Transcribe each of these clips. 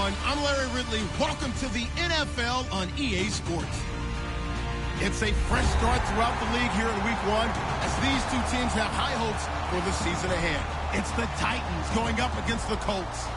everyone. I'm Larry Ridley. Welcome to the NFL on EA Sports. It's a fresh start throughout the league here in Week 1 as these two teams have high hopes for the season ahead. It's the Titans going up against the Colts.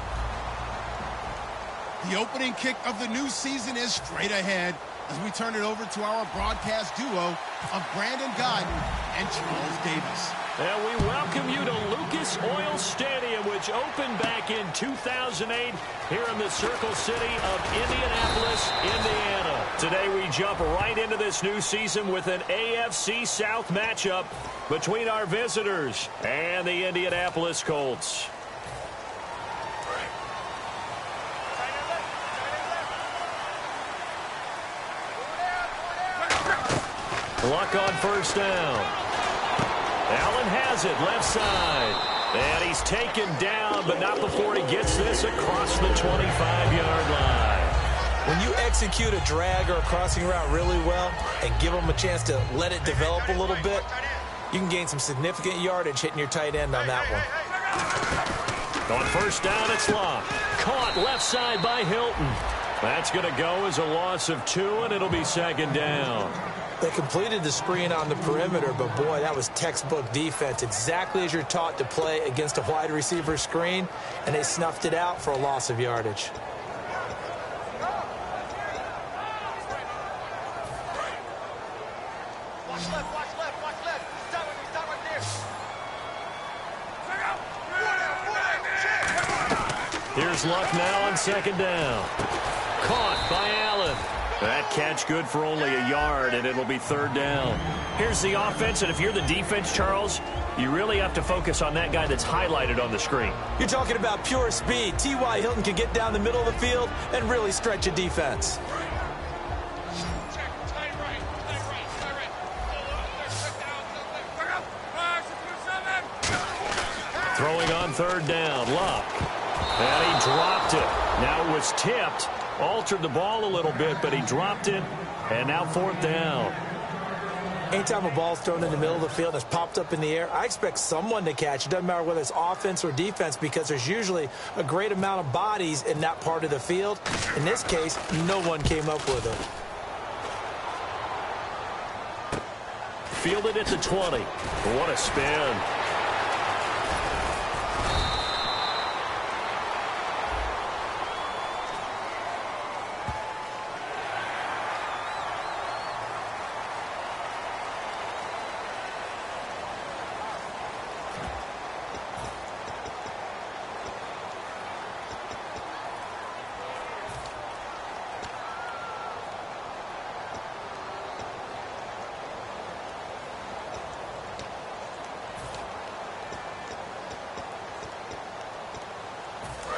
The opening kick of the new season is straight ahead as we turn it over to our broadcast duo of Brandon Godden and Charles Davis. And we welcome you to Lucas Oil Stadium, which opened back in 2008 here in the Circle City of Indianapolis, Indiana. Today we jump right into this new season with an AFC South matchup between our visitors and the Indianapolis Colts. Luck on first down. Allen has it, left side. And he's taken down, but not before he gets this across the 25-yard line. When you execute a drag or a crossing route really well and give them a chance to let it develop a little bit, you can gain some significant yardage hitting your tight end on that one. On first down, it's Locke. Caught left side by Hilton. That's going to go as a loss of 2, and it'll be second down. They completed the screen on the perimeter, but boy, that was textbook defense. Exactly as you're taught to play against a wide receiver screen, and they snuffed it out for a loss of yardage. Watch left, watch left, watch left. Stop right there. Here's Luck now on second down. Caught by Allen. That catch good for only a yard, and it'll be third down. Here's the offense, and if you're the defense, Charles, you really have to focus on that guy that's highlighted on the screen. You're talking about pure speed. T.Y. Hilton can get down the middle of the field and really stretch a defense. Throwing on third down, Luck. And he dropped it. Now it was tipped. Altered the ball a little bit, but he dropped it, and now fourth down. Anytime a ball's thrown in the middle of the field that's popped up in the air, I expect someone to catch. It doesn't matter whether it's offense or defense because there's usually a great amount of bodies in that part of the field. In this case, no one came up with it. Fielded at the 20. What a spin.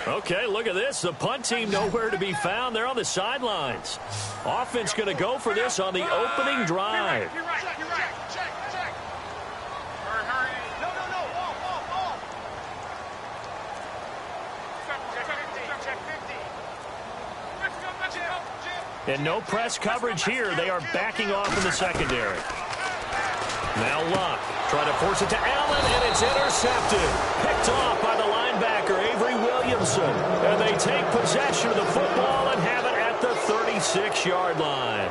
Okay, look at this. The punt team nowhere to be found. They're on the sidelines. Offense going to go for this on the opening drive. You're right. Check. Hurry. No. Ball. Check 50. And no press coverage here. They are backing off in the secondary. Now Luck. Trying to force it to Allen, and it's intercepted. Picked off by the linebacker, Avery Williamson. And they take possession of the football and have it at the 36-yard line.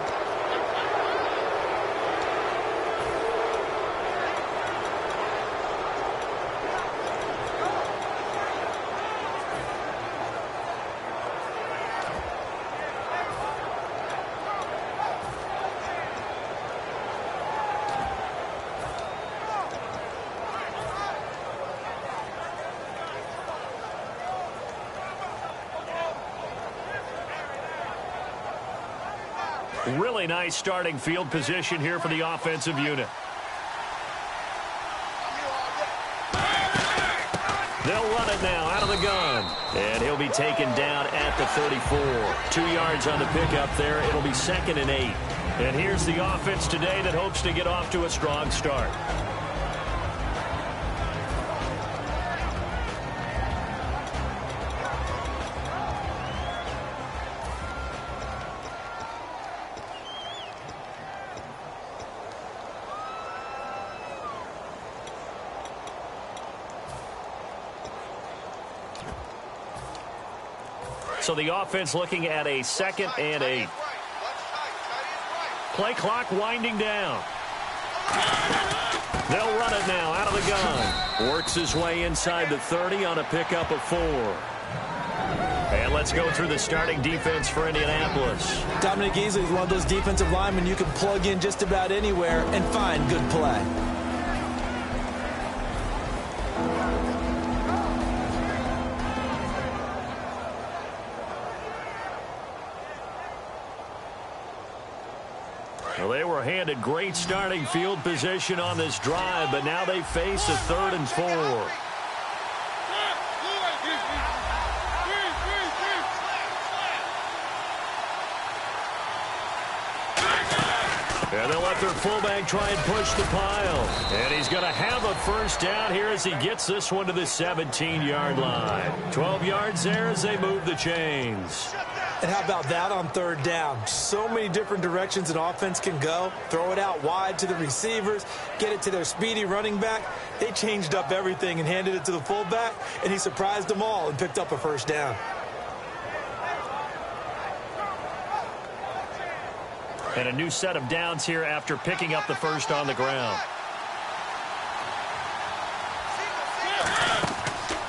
Really nice starting field position here for the offensive unit. They'll run it now out of the gun. And he'll be taken down at the 34. 2 yards on the pickup there. It'll be 2nd and 8. And here's the offense today that hopes to get off to a strong start. So the offense looking at a 2nd and 8. Play clock winding down. They'll run it now out of the gun. Works his way inside the 30 on a pickup of 4. And let's go through the starting defense for Indianapolis. Dominic Easley is one of those defensive linemen you can plug in just about anywhere and find good play. Well, they were handed great starting field position on this drive, but now they face a 3rd and 4. And they'll let their fullback try and push the pile. And he's going to have a first down here as he gets this one to the 17-yard line. 12 yards there as they move the chains. And how about that on 3rd down? So many different directions an offense can go. Throw it out wide to the receivers, get it to their speedy running back. They changed up everything and handed it to the fullback, and he surprised them all and picked up a first down. And a new set of downs here after picking up the first on the ground.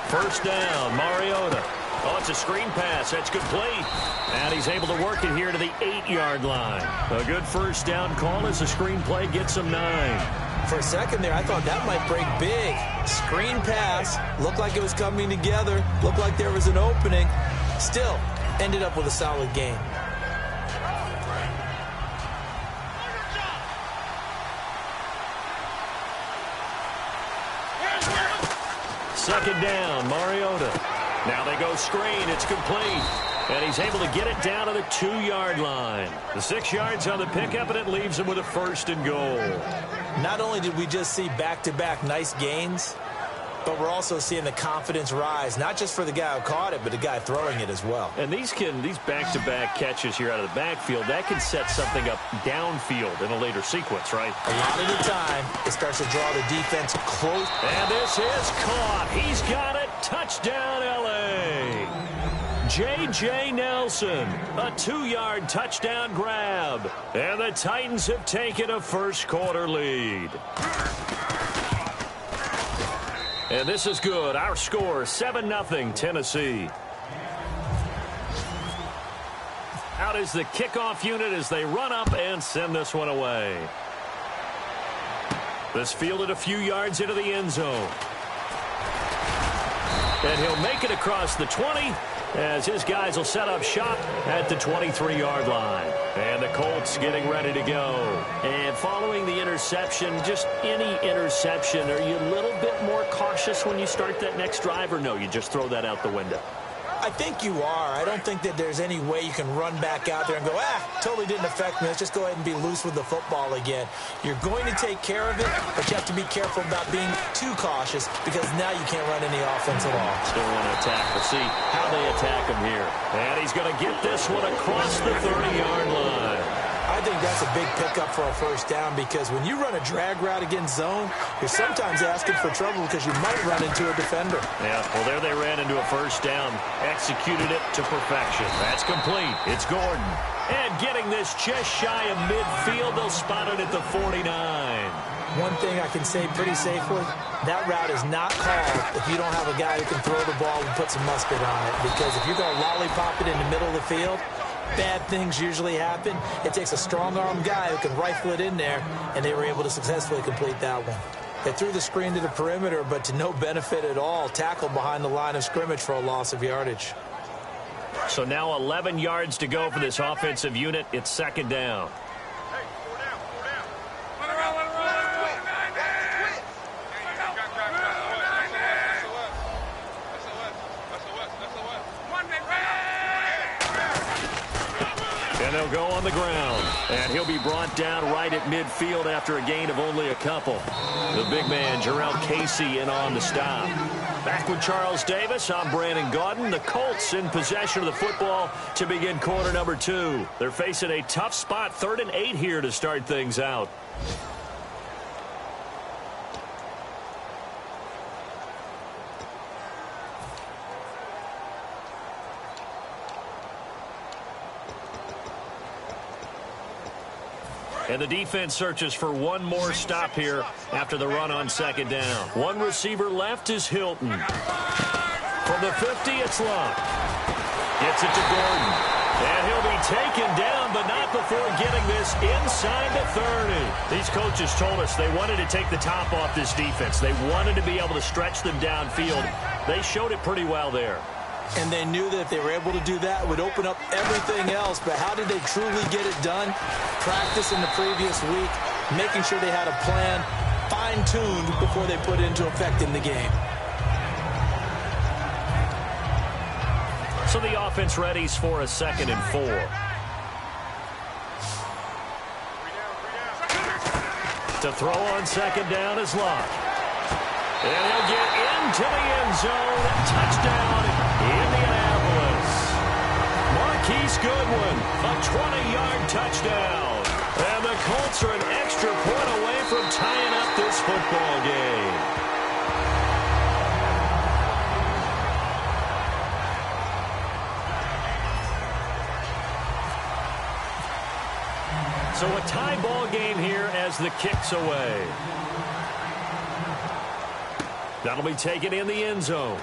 First down, Mariota. Oh, it's a screen pass. That's complete. And he's able to work it here to the 8-yard line. A good first down call as the screen play gets him 9. For a second there, I thought that might break big. Screen pass. Looked like it was coming together. Looked like there was an opening. Still, ended up with a solid game. Second down, Mariota. Now they go screen. It's complete. And he's able to get it down to the 2-yard line. The 6 yards on the pickup, and it leaves him with a 1st and goal. Not only did we just see back-to-back nice gains, but we're also seeing the confidence rise, not just for the guy who caught it, but the guy throwing it as well. And these back-to-back catches here out of the backfield, that can set something up downfield in a later sequence, right? A lot of the time, it starts to draw the defense close. And this is caught. He's got it. Touchdown, L.A. J.J. Nelson, a 2-yard touchdown grab. And the Titans have taken a first-quarter lead. And this is good. Our score, 7-0 Tennessee. Out is the kickoff unit as they run up and send this one away. This fielded a few yards into the end zone. And he'll make it across the 20 as his guys will set up shop at the 23-yard line. And the Colts getting ready to go. And following the interception, just any interception, are you a little bit more cautious when you start that next drive, or no, you just throw that out the window? I think you are. I don't think that there's any way you can run back out there and go, totally didn't affect me. Let's just go ahead and be loose with the football again. You're going to take care of it, but you have to be careful about being too cautious because now you can't run any offense at all. Still want to attack. We'll see how they attack him here. And he's going to get this one across the 30-yard line. I think that's a big pickup for a first down because when you run a drag route against zone, you're sometimes asking for trouble because you might run into a defender. Yeah, well, there they ran into a first down. Executed it to perfection. That's complete. It's Gordon. And getting this just shy of midfield, they'll spot it at the 49. One thing I can say pretty safely, that route is not called if you don't have a guy who can throw the ball and put some mustard on it. Because if you're going to lollipop it in the middle of the field, bad things usually happen. It takes a strong-arm guy who can rifle it in there, and they were able to successfully complete that one. They threw the screen to the perimeter, but to no benefit at all. Tackled behind the line of scrimmage for a loss of yardage. So now 11 yards to go for this offensive unit. It's second down. And they'll go on the ground. And he'll be brought down right at midfield after a gain of only a couple. The big man, Jarrell Casey, in on the stop. Back with Charles Davis, I'm Brandon Gaudin. The Colts in possession of the football to begin quarter number 2. They're facing a tough spot, 3rd and 8 here to start things out. And the defense searches for one more stop here after the run on second down. One receiver left is Hilton. From the 50, it's Love. Gets it to Gordon. And he'll be taken down, but not before getting this inside the 30. These coaches told us they wanted to take the top off this defense. They wanted to be able to stretch them downfield. They showed it pretty well there. And they knew that if they were able to do that, it would open up everything else. But how did they truly get it done? Practice in the previous week, making sure they had a plan, fine-tuned before they put it into effect in the game. So the offense readies for a 2nd and 4. To throw on second down is Locke. And he'll get into the end zone. Touchdown, Indianapolis. Marquise Goodwin, a 20-yard touchdown. And the Colts are an extra point away from tying up this football game. So a tie ball game here as the kick's away. That'll be taken in the end zone.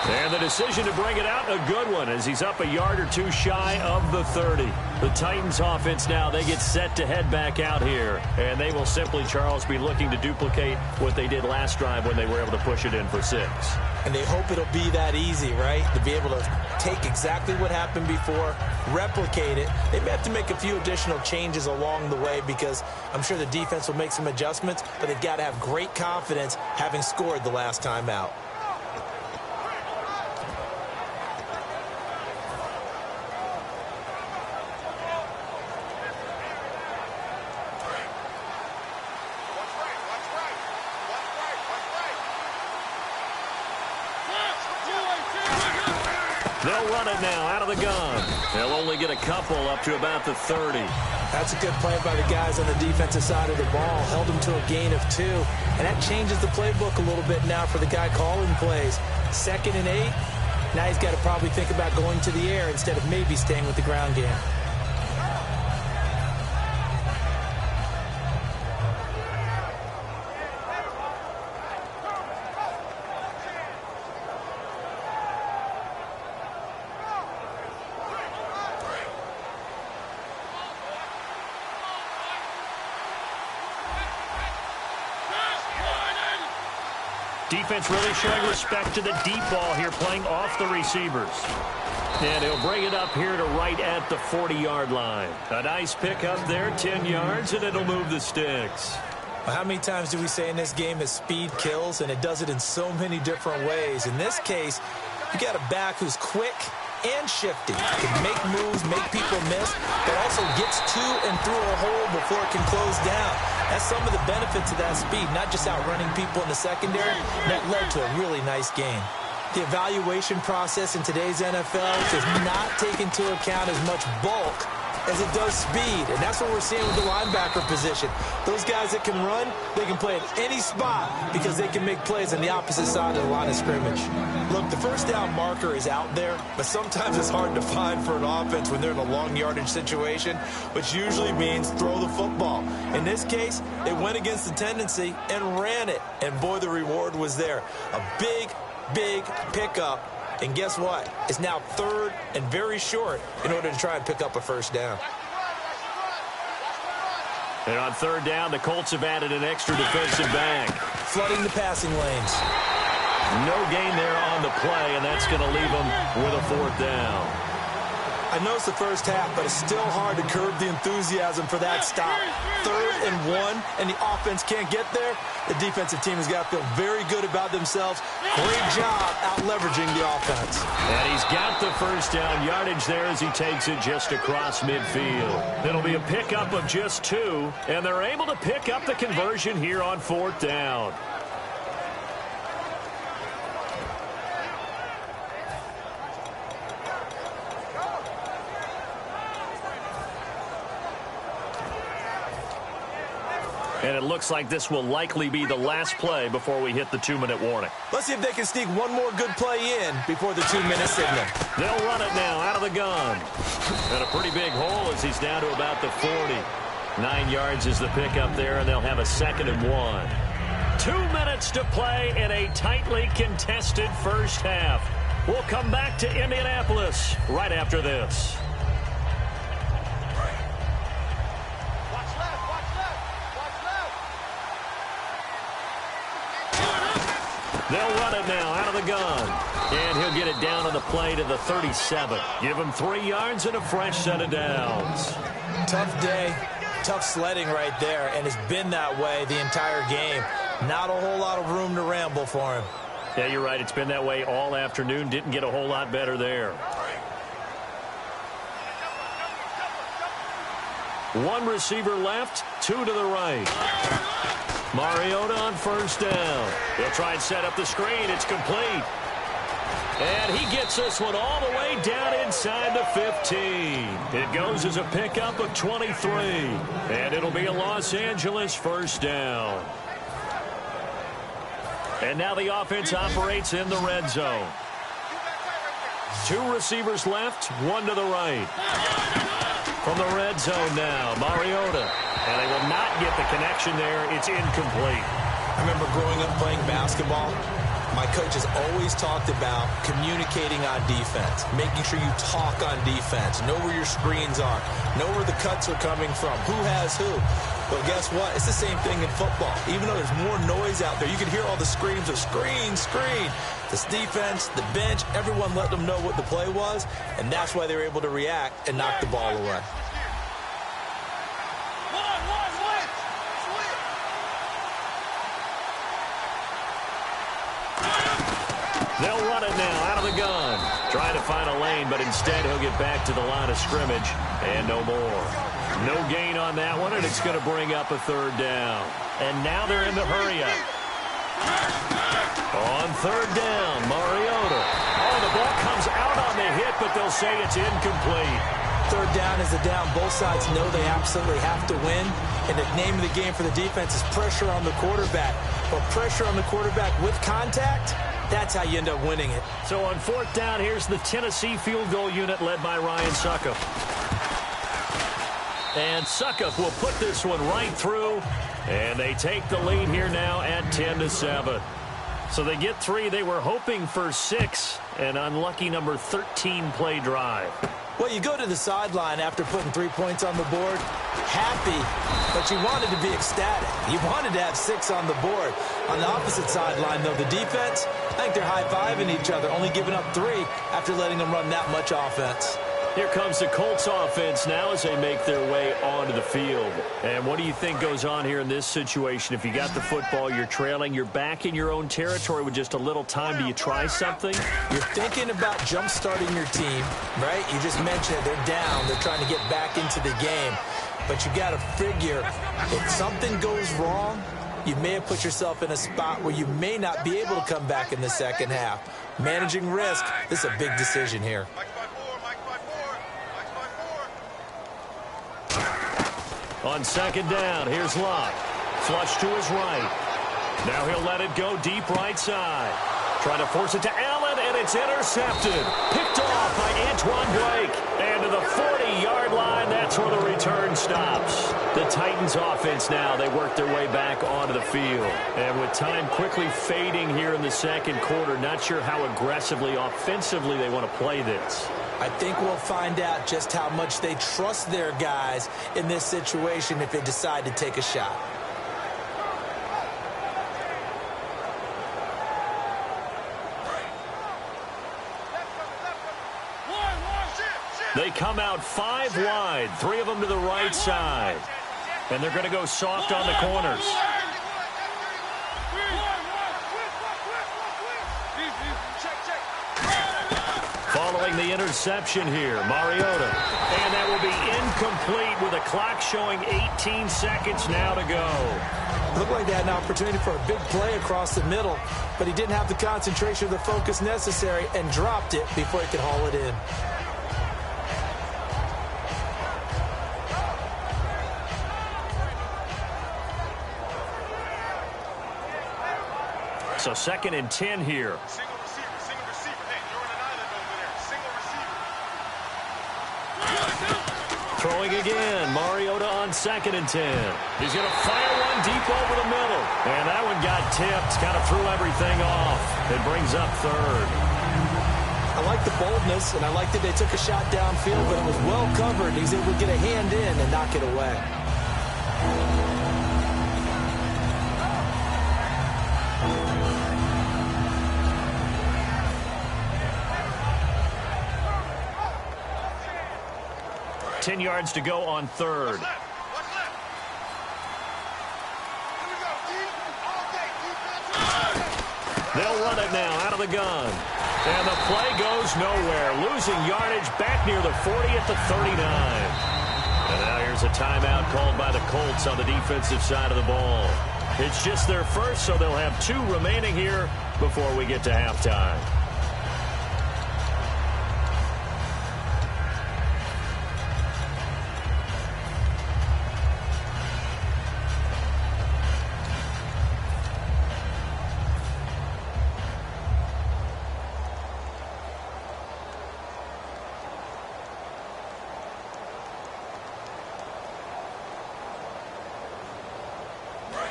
And the decision to bring it out, a good one, as he's up a yard or two shy of the 30. The Titans offense now, they get set to head back out here. And they will simply, Charles, be looking to duplicate what they did last drive when they were able to push it in for 6. And they hope it'll be that easy, right? To be able to take exactly what happened before, replicate it. They may have to make a few additional changes along the way because I'm sure the defense will make some adjustments, but they've got to have great confidence having scored the last time out. They'll run it now out of the gun. They'll only get a couple up to about the 30. That's a good play by the guys on the defensive side of the ball. Held them to a gain of 2. And that changes the playbook a little bit now for the guy calling plays. 2nd and 8. Now he's got to probably think about going to the air instead of maybe staying with the ground game. Defense really showing respect to the deep ball here, playing off the receivers. And he'll bring it up here to right at the 40-yard line. A nice pickup there, 10 yards, and it'll move the sticks. Well, how many times do we say in this game that speed kills, and it does it in so many different ways? In this case, you got a back who's quick and shifty. Can make moves, make people miss, but also gets to and through a hole before it can close down. That's some of the benefits of that speed, not just outrunning people in the secondary. That led to a really nice game. The evaluation process in today's NFL does not take into account as much bulk as it does speed, and that's what we're seeing with the linebacker position. Those guys that can run, they can play at any spot because they can make plays on the opposite side of the line of scrimmage. Look, the first down marker is out there, but sometimes it's hard to find for an offense when they're in a long yardage situation, which usually means throw the football. In this case, they went against the tendency and ran it, and boy, the reward was there. A big pickup. And guess what? It's now 3rd and very short in order to try and pick up a first down. And on 3rd down, the Colts have added an extra defensive back. Flooding the passing lanes. No gain there on the play, and that's going to leave them with a 4th down. I know it's the first half, but it's still hard to curb the enthusiasm for that stop. 3rd and 1, and the offense can't get there. The defensive team has got to feel very good about themselves. Great job out-leveraging the offense. And he's got the first down yardage there as he takes it just across midfield. It'll be a pickup of just 2, and they're able to pick up the conversion here on 4th down. And it looks like this will likely be the last play before we hit the 2-minute warning. Let's see if they can sneak one more good play in before the 2-minute signal. They'll run it now out of the the gun. And a pretty big hole as he's down to about the 40. 9 yards is the pickup there, and they'll have a 2nd and 1. 2 minutes to play in a tightly contested first half. We'll come back to Indianapolis right after this. Watch left, watch left, watch left. They'll run it now out of the gun. And he'll get it down on the play to the 37. Give him 3 yards and a fresh set of downs. Tough day, tough sledding right there, and it's been that way the entire game. Not a whole lot of room to ramble for him. Yeah, you're right. It's been that way all afternoon. Didn't get a whole lot better there. 1 receiver left, 2 to the right. Mariota on first down. He'll try and set up the screen. It's complete. And he gets this one all the way down inside the 15. It goes as a pickup of 23. And it'll be a Los Angeles first down. And now the offense operates in the red zone. 2 receivers left, 1 to the right. From the red zone now, Mariota. And they will not get the connection there. It's incomplete. I remember growing up playing basketball. My coaches always talked about communicating on defense, making sure you talk on defense, know where your screens are, know where the cuts are coming from, who has who. But guess what? It's the same thing in football. Even though there's more noise out there, you can hear all the screams of screen, screen. This defense, the bench, everyone let them know what the play was, and that's why they were able to react and knock the ball away. They'll run it now out of the gun. Trying to find a lane, but instead he'll get back to the line of scrimmage. And no more. No gain on that one, and it's going to bring up a 3rd down. And now they're in the hurry-up. On 3rd down, Mariota. Oh, the ball comes out on the hit, but they'll say it's incomplete. 3rd down is the down. Both sides know they absolutely have to win. And the name of the game for the defense is pressure on the quarterback. But pressure on the quarterback with contact, that's how you end up winning it. So on 4th down, here's the Tennessee field goal unit led by Ryan Suckup. And Suckup will put this one right through. And they take the lead here now at 10-7. So they get 3. They were hoping for 6. An unlucky number 13 play drive. Well, you go to the sideline after putting 3 points on the board, happy, but you wanted to be ecstatic. You wanted to have 6 on the board. On the opposite sideline, though, the defense, I think they're high-fiving each other, only giving up 3 after letting them run that much offense. Here comes the Colts offense now as they make their way onto the field. And what do you think goes on here in this situation? If you got the football, you're trailing, you're back in your own territory with just a little time. Do you try something? You're thinking about jump-starting your team, right? You just mentioned it. They're down. They're trying to get back into the game. But you got to figure if something goes wrong, you may have put yourself in a spot where you may not be able to come back in the second half. Managing risk, this is a big decision here. On 2nd down, here's Locke. Flush to his right. Now he'll let it go deep right side. Trying to force it to Allen, and it's intercepted. Picked off by Antoine Blake. And to the 40-yard line, that's where the return stops. The Titans offense now, they work their way back onto the field. And with time quickly fading here in the 2nd quarter, not sure how aggressively, offensively they want to play this. I think we'll find out just how much they trust their guys in this situation if they decide to take a shot. They come out 5 wide, 3 of them to the right side. And they're going to go soft on the corners. Following the interception here, Mariota. And that will be incomplete with a clock showing 18 seconds now to go. Looked like they had an opportunity for a big play across the middle, but he didn't have the concentration or the focus necessary and dropped it before he could haul it in. So 2nd and 10 here. Single receiver. Hey, you're on an island over there. Single receiver. Throwing again. Mariota on 2nd and 10. He's going to fire one deep over the middle. And that one got tipped. Kind of threw everything off. It brings up 3rd. I like the boldness, and I like that they took a shot downfield, but it was well covered. He's able to get a hand in and knock it away. Ten yards to go on 3rd. They'll run it now out of the gun. And the play goes nowhere. Losing yardage back near the 40 at the 39. And now here's a timeout called by the Colts on the defensive side of the ball. It's just their first, so they'll have 2 remaining here before we get to halftime.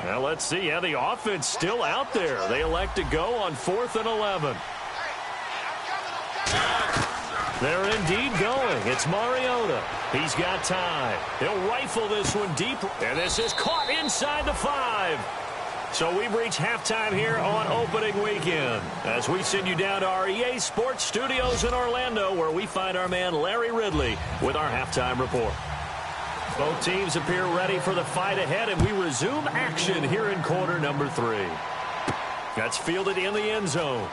Now let's see how the offense still out there. They elect to go on 4th and 11. They're indeed going. It's Mariota. He's got time. He'll rifle this one deep. And this is caught inside the 5. So we've reached halftime here on opening weekend as we send you down to our EA Sports Studios in Orlando, where we find our man Larry Ridley with our halftime report. Both teams appear ready for the fight ahead, and we resume action here in quarter number 3. That's fielded in the end zone.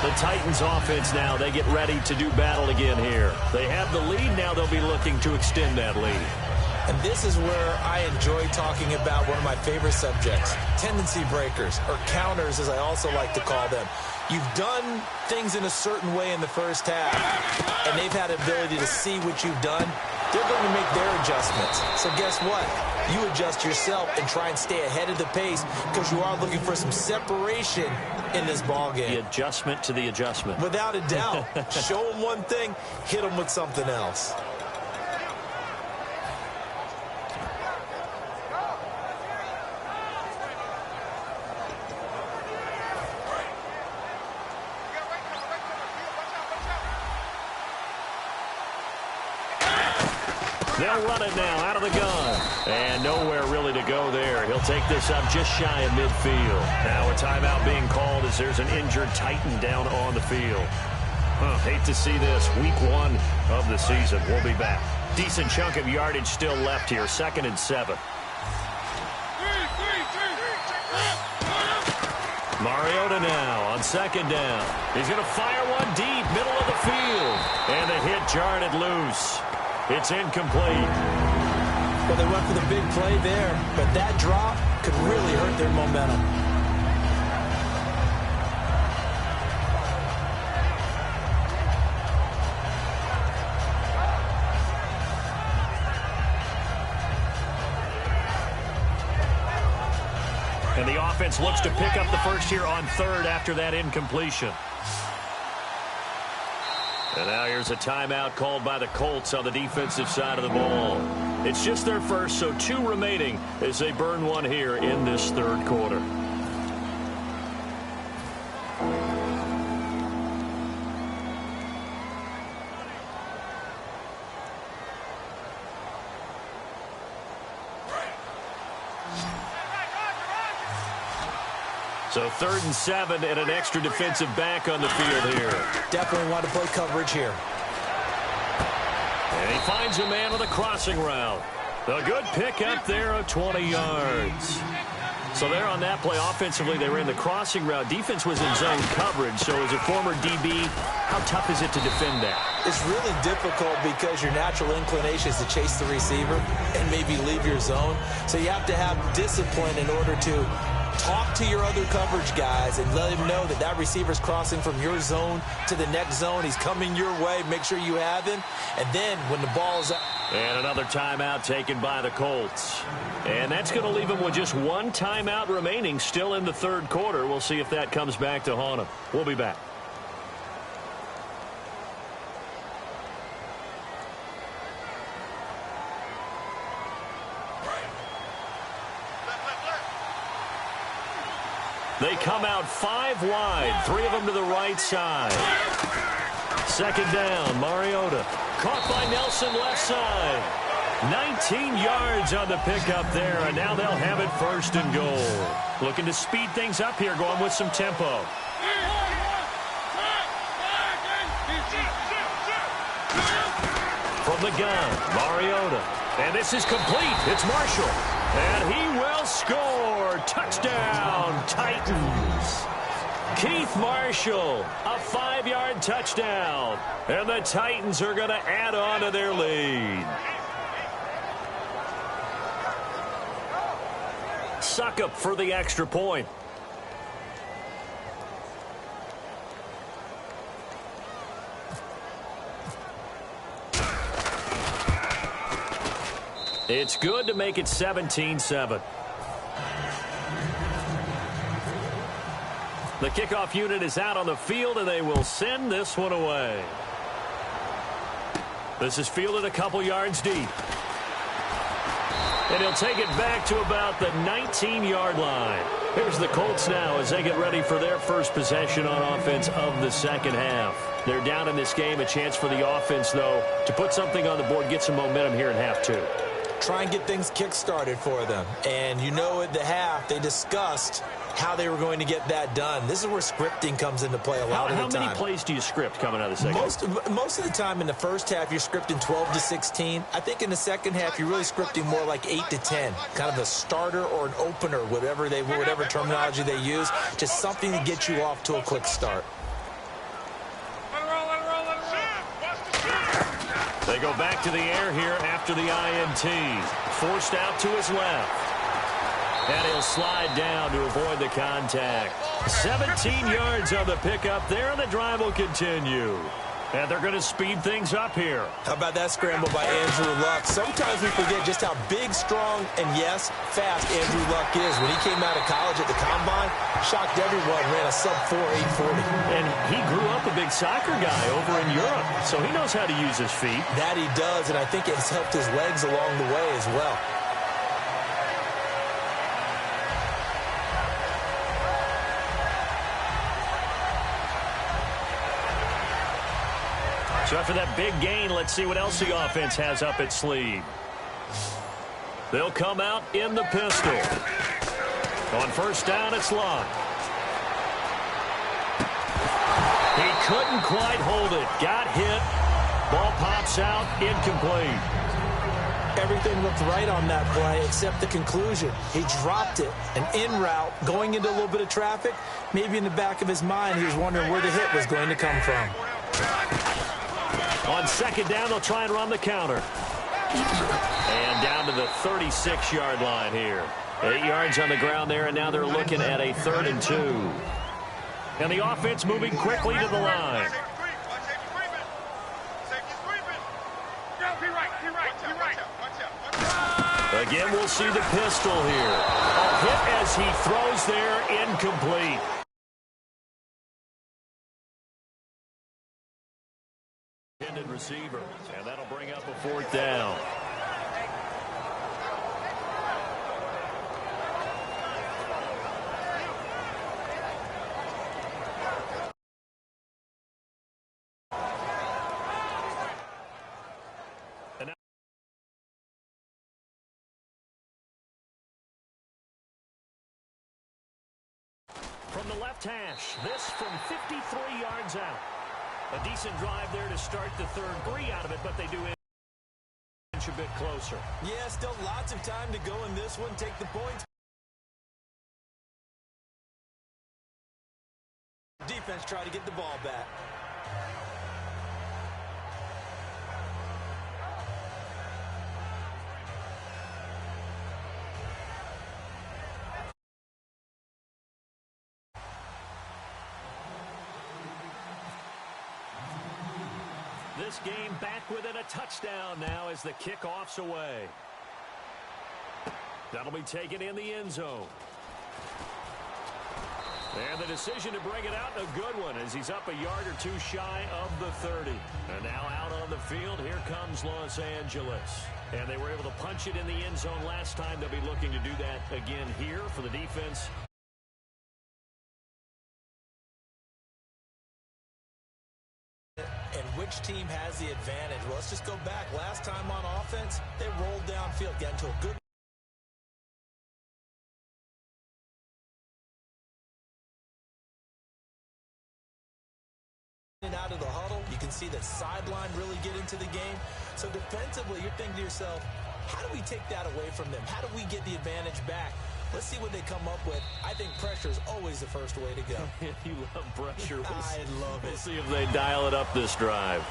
The Titans offense now, they get ready to do battle again here. They have the lead. Now they'll be looking to extend that lead. And this is where I enjoy talking about one of my favorite subjects, tendency breakers, or counters as I also like to call them. You've done things in a certain way in the first half, and they've had the ability to see what you've done. They're going to make their adjustments. So guess what? You adjust yourself and try and stay ahead of the pace because you are looking for some separation in this ballgame. The adjustment to the adjustment. Without a doubt. Show them one thing, hit them with something else. They'll run it now out of the gun. And nowhere really to go there. He'll take this up just shy of midfield. Now a timeout being called as there's an injured Titan down on the field. Hate to see this. Week 1 of the season. We'll be back. Decent chunk of yardage still left here. 2nd and 7. Mariota now on 2nd down. He's going to fire one deep, middle of the field. And the hit jarred it loose. It's incomplete. Well, they went for the big play there, but that drop could really hurt their momentum. And the offense looks to pick up the first here on 3rd after that incompletion. And now here's a timeout called by the Colts on the defensive side of the ball. It's just their first, so 2 remaining as they burn one here in this 3rd quarter. So 3rd and 7 and an extra defensive back on the field here. Definitely want to play coverage here. And he finds a man with a crossing route. A good pick up there of 20 yards. So there on that play offensively, they ran the crossing route. Defense was in zone coverage. So as a former DB, how tough is it to defend that? It's really difficult because your natural inclination is to chase the receiver and maybe leave your zone. So you have to have discipline in order to talk to your other coverage guys and let him know that that receiver's crossing from your zone to the next zone. He's coming your way. Make sure you have him. And then when the ball's out. And another timeout taken by the Colts. And that's going to leave them with just 1 timeout remaining still in the 3rd quarter. We'll see if that comes back to haunt them. We'll be back. They come out 5 wide, 3 of them to the right side. Second down, Mariota. Caught by Nelson left side. 19 yards on the pickup there, and now they'll have it first and goal. Looking to speed things up here, going with some tempo. From the gun, Mariota. And this is complete. It's Marshall. And he will score. Touchdown, Titans. Keith Marshall, a 5-yard touchdown. And the Titans are going to add on to their lead. Suckup for the extra point. It's good to make it 17-7. The kickoff unit is out on the field, and they will send this one away. This is fielded a couple yards deep. And he'll take it back to about the 19-yard line. Here's the Colts now as they get ready for their first possession on offense of the second half. They're down in this game. A chance for the offense, though, to put something on the board, get some momentum here in half 2. Try and get things kick-started for them. And you know at the half, they discussed how they were going to get that done. This is where scripting comes into play a lot of the time. How many plays do you script coming out of the second half? Most of the time in the first half, you're scripting 12 to 16. I think in the second half, you're really scripting more like 8 to 10. Kind of a starter or an opener, whatever terminology they use. Just something to get you off to a quick start. They go back to the air here after the INT. Forced out to his left. And he'll slide down to avoid the contact. 17 yards on the pickup there, and the drive will continue. And they're going to speed things up here. How about that scramble by Andrew Luck? Sometimes we forget just how big, strong, and, yes, fast Andrew Luck is. When he came out of college at the Combine, shocked everyone, ran a sub-4 840. And he grew up a big soccer guy over in Europe, so he knows how to use his feet. That he does, and I think it's helped his legs along the way as well. So after that big gain, let's see what else the offense has up its sleeve. They'll come out in the pistol. On first down, it's Luck. He couldn't quite hold it. Got hit. Ball pops out. Incomplete. Everything looked right on that play except the conclusion. He dropped it. An en route going into a little bit of traffic. Maybe in the back of his mind, he was wondering where the hit was going to come from. On second down, they'll try and run the counter. And down to the 36-yard line here. 8 yards on the ground there, and now they're looking at a 3rd and 2. And the offense moving quickly to the line. Again, we'll see the pistol here. A hit as he throws there, incomplete. Intended receiver, and that'll bring up a 4th down. From the left hash, this from 53 yards out. A decent drive there to start the 3rd. 3 out of it, but they do inch a bit closer. Yeah, still lots of time to go in this one. Take the points. Defense try to get the ball back. This game back within a touchdown now as the kickoff's away. That'll be taken in the end zone. And the decision to bring it out, a good one, as he's up a yard or 2 shy of the 30. And now out on the field, here comes Los Angeles. And they were able to punch it in the end zone last time. They'll be looking to do that again here for the defense. which team has the advantage? Well, let's just go back. Last time on offense, they rolled downfield, got into a good out of the huddle. You can see the sideline really get into the game. So defensively, you're thinking to yourself, how do we take that away from them? How do we get the advantage back? Let's see what they come up with. I think pressure is always the first way to go. You love pressure. I love it. We'll see if they dial it up this drive.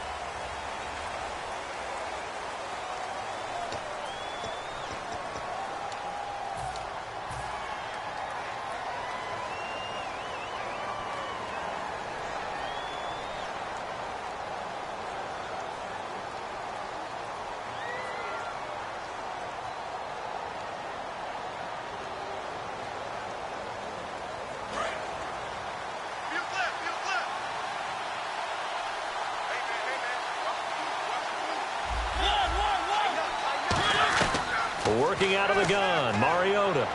Working out of the gun, Mariota.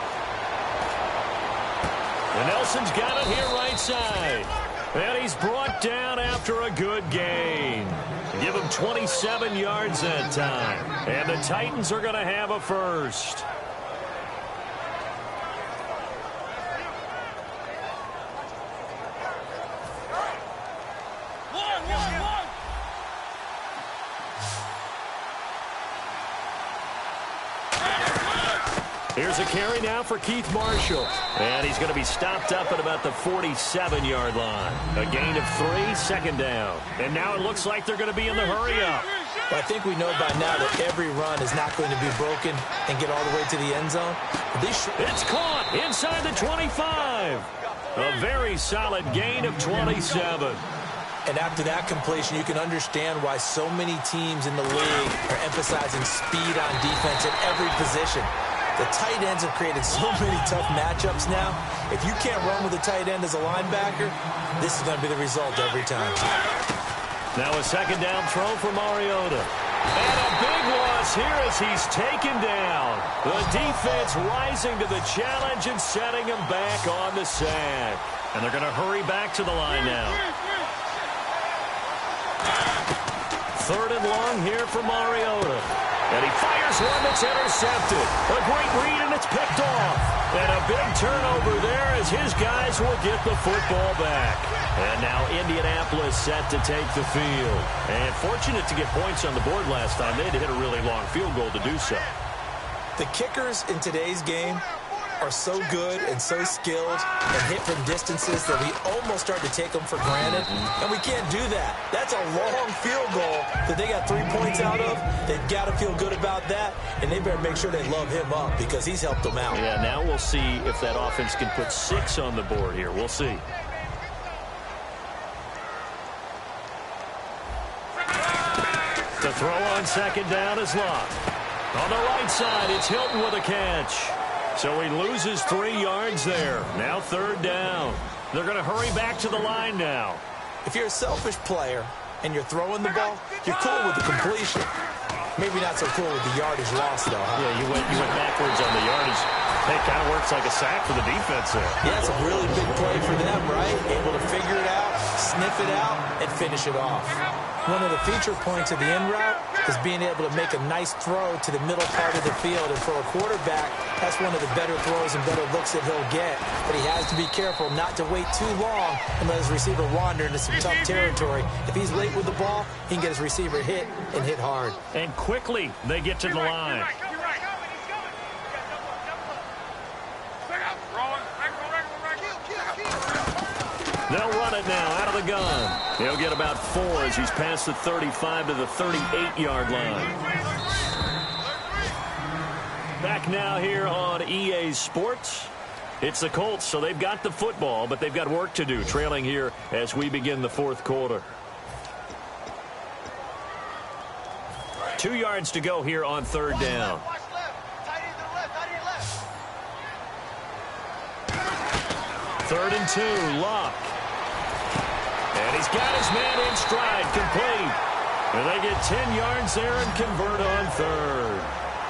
And Nelson's got it here right side. And he's brought down after a good gain. Give him 27 yards that time. And the Titans are going to have a first. Here's a carry now for Keith Marshall. And he's going to be stopped up at about the 47-yard line. A gain of 3, second down. And now it looks like they're going to be in the hurry-up. Well, I think we know by now that every run is not going to be broken and get all the way to the end zone. It's caught inside the 25. A very solid gain of 27. And after that completion, you can understand why so many teams in the league are emphasizing speed on defense at every position. The tight ends have created so many tough matchups now. If you can't run with a tight end as a linebacker, this is going to be the result every time. Now a second down throw for Mariota. And a big loss here as he's taken down. The defense rising to the challenge and setting him back on the sack. And they're going to hurry back to the line now. Third and long here for Mariota. And he fires one that's intercepted. A great read, and it's picked off. And a big turnover there as his guys will get the football back. And now Indianapolis set to take the field. And fortunate to get points on the board last time. They had to hit a really long field goal to do so. The kickers in today's game are so good and so skilled and hit from distances that we almost start to take them for granted. And we can't do that. That's a long field goal that they got 3 points out of. They've got to feel good about that, and they better make sure they love him up because he's helped them out. Yeah, now we'll see if that offense can put 6 on the board here. We'll see. The throw on second down is locked. On the right side, it's Hilton with a catch. So he loses 3 yards there. Now third down. They're going to hurry back to the line now. If you're a selfish player and you're throwing the ball, you're cool with the completion. Maybe not so cool with the yardage loss, though, huh? Yeah, you went backwards on the yardage. It kind of works like a sack for the defense there. Yeah, it's a really big play for them, right? Able to figure it out, sniff it out, and finish it off. One of the feature points of the in route is being able to make a nice throw to the middle part of the field. And for a quarterback, that's one of the better throws and better looks that he'll get. But he has to be careful not to wait too long and let his receiver wander into some tough territory. If he's late with the ball, he can get his receiver hit and hit hard. And quickly, they get to the line. They'll run it now out of the gun. He'll get about 4 as he's past the 35 to the 38-yard line. Back now here on EA Sports. It's the Colts, so they've got the football, but they've got work to do, trailing here as we begin the fourth quarter. 2 yards to go here on third down. Third and 2, Luck. And he's got his man in stride, complete. And they get 10 yards there and convert on third.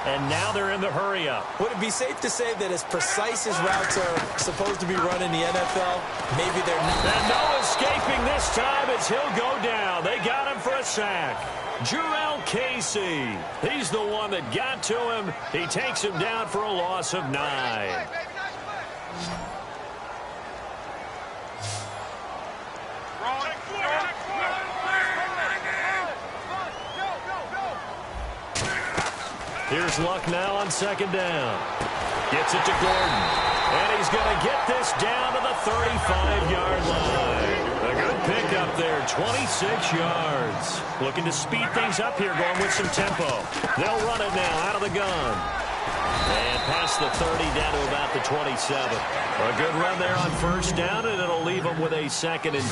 And now they're in the hurry-up. Would it be safe to say that as precise as routes are supposed to be run in the NFL, maybe they're not? And no escaping this time as he'll go down. They got him for a sack. Jurel Casey. He's the one that got to him. He takes him down for a loss of 9. Here's Luck now on second down. Gets it to Gordon. And he's going to get this down to the 35-yard line. A good pickup there, 26 yards. Looking to speed things up here, going with some tempo. They'll run it now out of the gun. And past the 30 down to about the 27. A good run there on first down, and it'll leave them with a 2nd and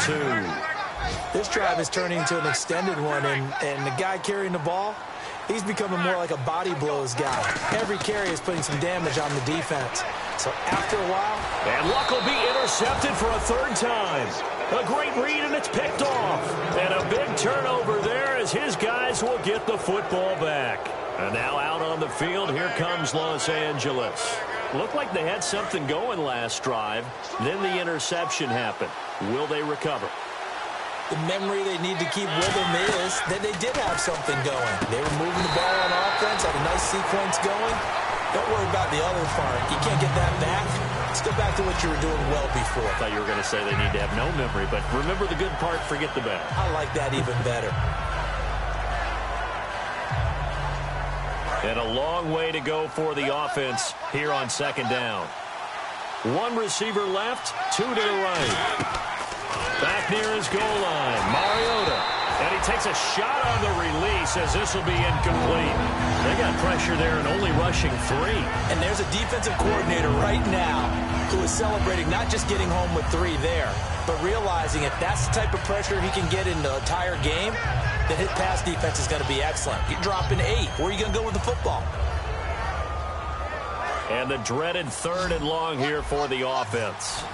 2. This drive is turning into an extended one, and the guy carrying the ball, he's becoming more like a body blows guy. Every carry is putting some damage on the defense. So after a while... And Luck will be intercepted for a 3rd time. A great read, and it's picked off. And a big turnover there as his guys will get the football back. And now out on the field, here comes Los Angeles. Looked like they had something going last drive. Then the interception happened. Will they recover? The memory they need to keep with them is that they did have something going. They were moving the ball on offense, had a nice sequence going. Don't worry about the other part. You can't get that back. Let's go back to what you were doing well before. I thought you were going to say they need to have no memory, but remember the good part, forget the bad. I like that even better. And a long way to go for the offense here on second down. One receiver left, 2 to the right. Back near his goal line, Mariota. And he takes a shot on the release as this will be incomplete. They got pressure there and only rushing 3. And there's a defensive coordinator right now who is celebrating not just getting home with 3 there, but realizing if that's the type of pressure he can get in the entire game, then his pass defense is going to be excellent. You're dropping 8. Where are you going to go with the football? And the dreaded 3rd and long here for the offense.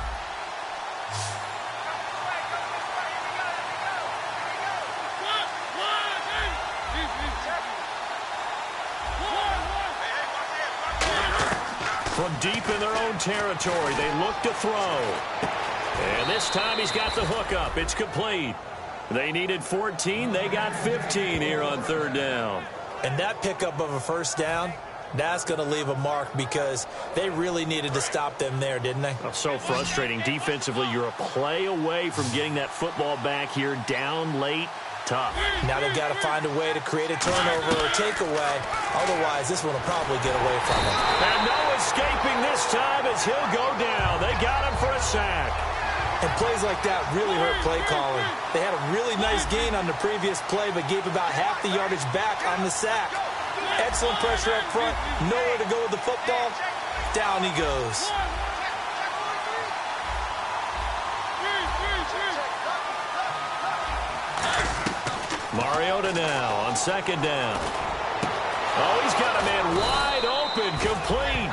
From deep in their own territory, they look to throw. And this time he's got the hook up. It's complete. They needed 14. They got 15 here on 3rd down. And that pickup of a 1st down, that's going to leave a mark because they really needed to stop them there, didn't they? Oh, so frustrating. Defensively, you're a play away from getting that football back here down late. Tough. Now they've got to find a way to create a turnover or takeaway. Otherwise, this one will probably get away from them. And no escaping this time as he'll go down. They got him for a sack. And plays like that really hurt play calling. They had a really nice gain on the previous play, but gave about half the yardage back on the sack. Excellent pressure up front. Nowhere to go with the football. Down he goes. Mariota now on 2nd down. Oh, he's got a man wide open, complete.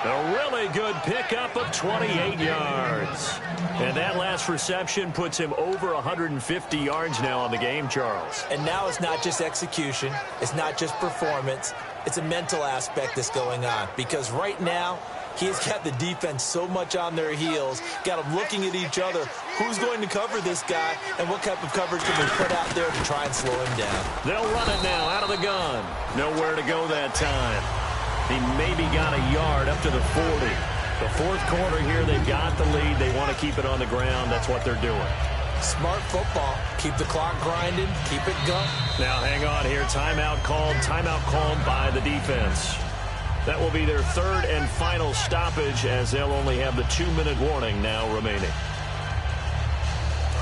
A really good pickup of 28 yards. And that last reception puts him over 150 yards now on the game, Charles. And now it's not just execution. It's not just performance. It's a mental aspect that's going on. Because right now, he's got the defense so much on their heels, got them looking at each other. Who's going to cover this guy, and what type of coverage can we put out there to try and slow him down? They'll run it now out of the gun. Nowhere to go that time. He maybe got a yard up to the 40. The 4th quarter here, they've got the lead. They want to keep it on the ground. That's what they're doing. Smart football. Keep the clock grinding. Keep it going. Now, hang on here. Timeout called. Timeout called by the defense. That will be their 3rd and final stoppage as they'll only have the 2-minute warning now remaining.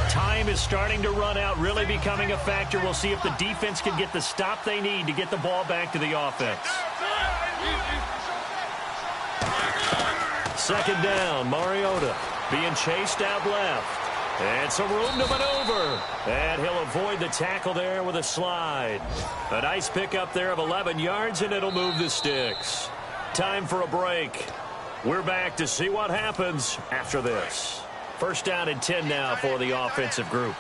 Time is starting to run out, really becoming a factor. We'll see if the defense can get the stop they need to get the ball back to the offense. 2nd down, Mariota being chased out left. And some room to maneuver. And he'll avoid the tackle there with a slide. A nice pickup there of 11 yards, and it'll move the sticks. Time for a break. We're back to see what happens after this. 1st down and 10 now for the offensive group.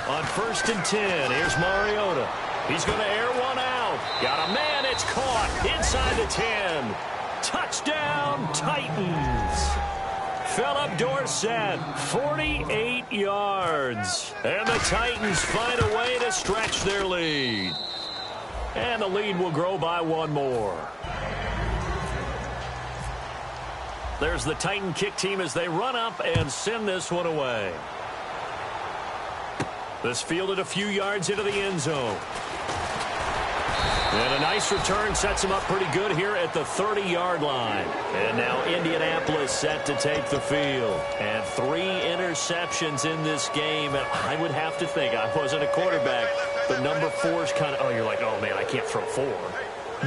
On 1st and 10, here's Mariota. He's going to air one out. Got a man, it's caught inside the 10. Touchdown, Titans. Philip Dorsett, 48 yards. And the Titans find a way to stretch their lead. And the lead will grow by one more. There's the Titan kick team as they run up and send this one away. This fielded a few yards into the end zone. And a nice return sets him up pretty good here at the 30-yard line. And now Indianapolis set to take the field. And 3 interceptions in this game. And I would have to think, I wasn't a quarterback, but number 4 is kind of, oh, you're like, oh, man, I can't throw 4.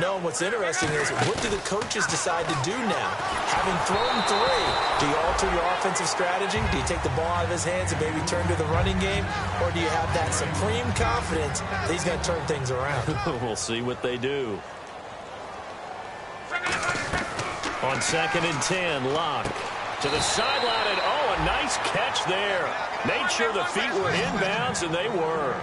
No, what's interesting is what do the coaches decide to do now? Having thrown 3, do you alter your offensive strategy? Do you take the ball out of his hands and maybe turn to the running game? Or do you have that supreme confidence that he's going to turn things around? We'll see what they do. On 2nd and 10, Locke to the sideline, and oh, a nice catch there. Made sure the feet were inbounds, and they were.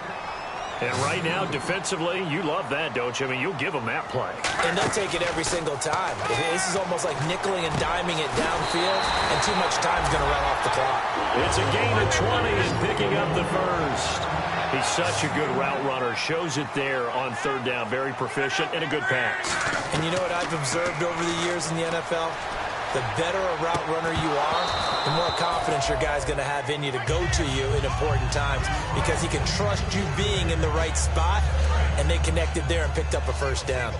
And right now, defensively, you love that, don't you? I mean, you'll give them that play. And they'll take it every single time. This is almost like nickeling and diming it downfield, and too much time's going to run off the clock. It's a gain of 20 and picking up the first. He's such a good route runner. Shows it there on 3rd down. Very proficient and a good pass. And you know what I've observed over the years in the NFL? The better a route runner you are, the more confidence your guy's going to have in you to go to you in important times because he can trust you being in the right spot, and they connected there and picked up a first down.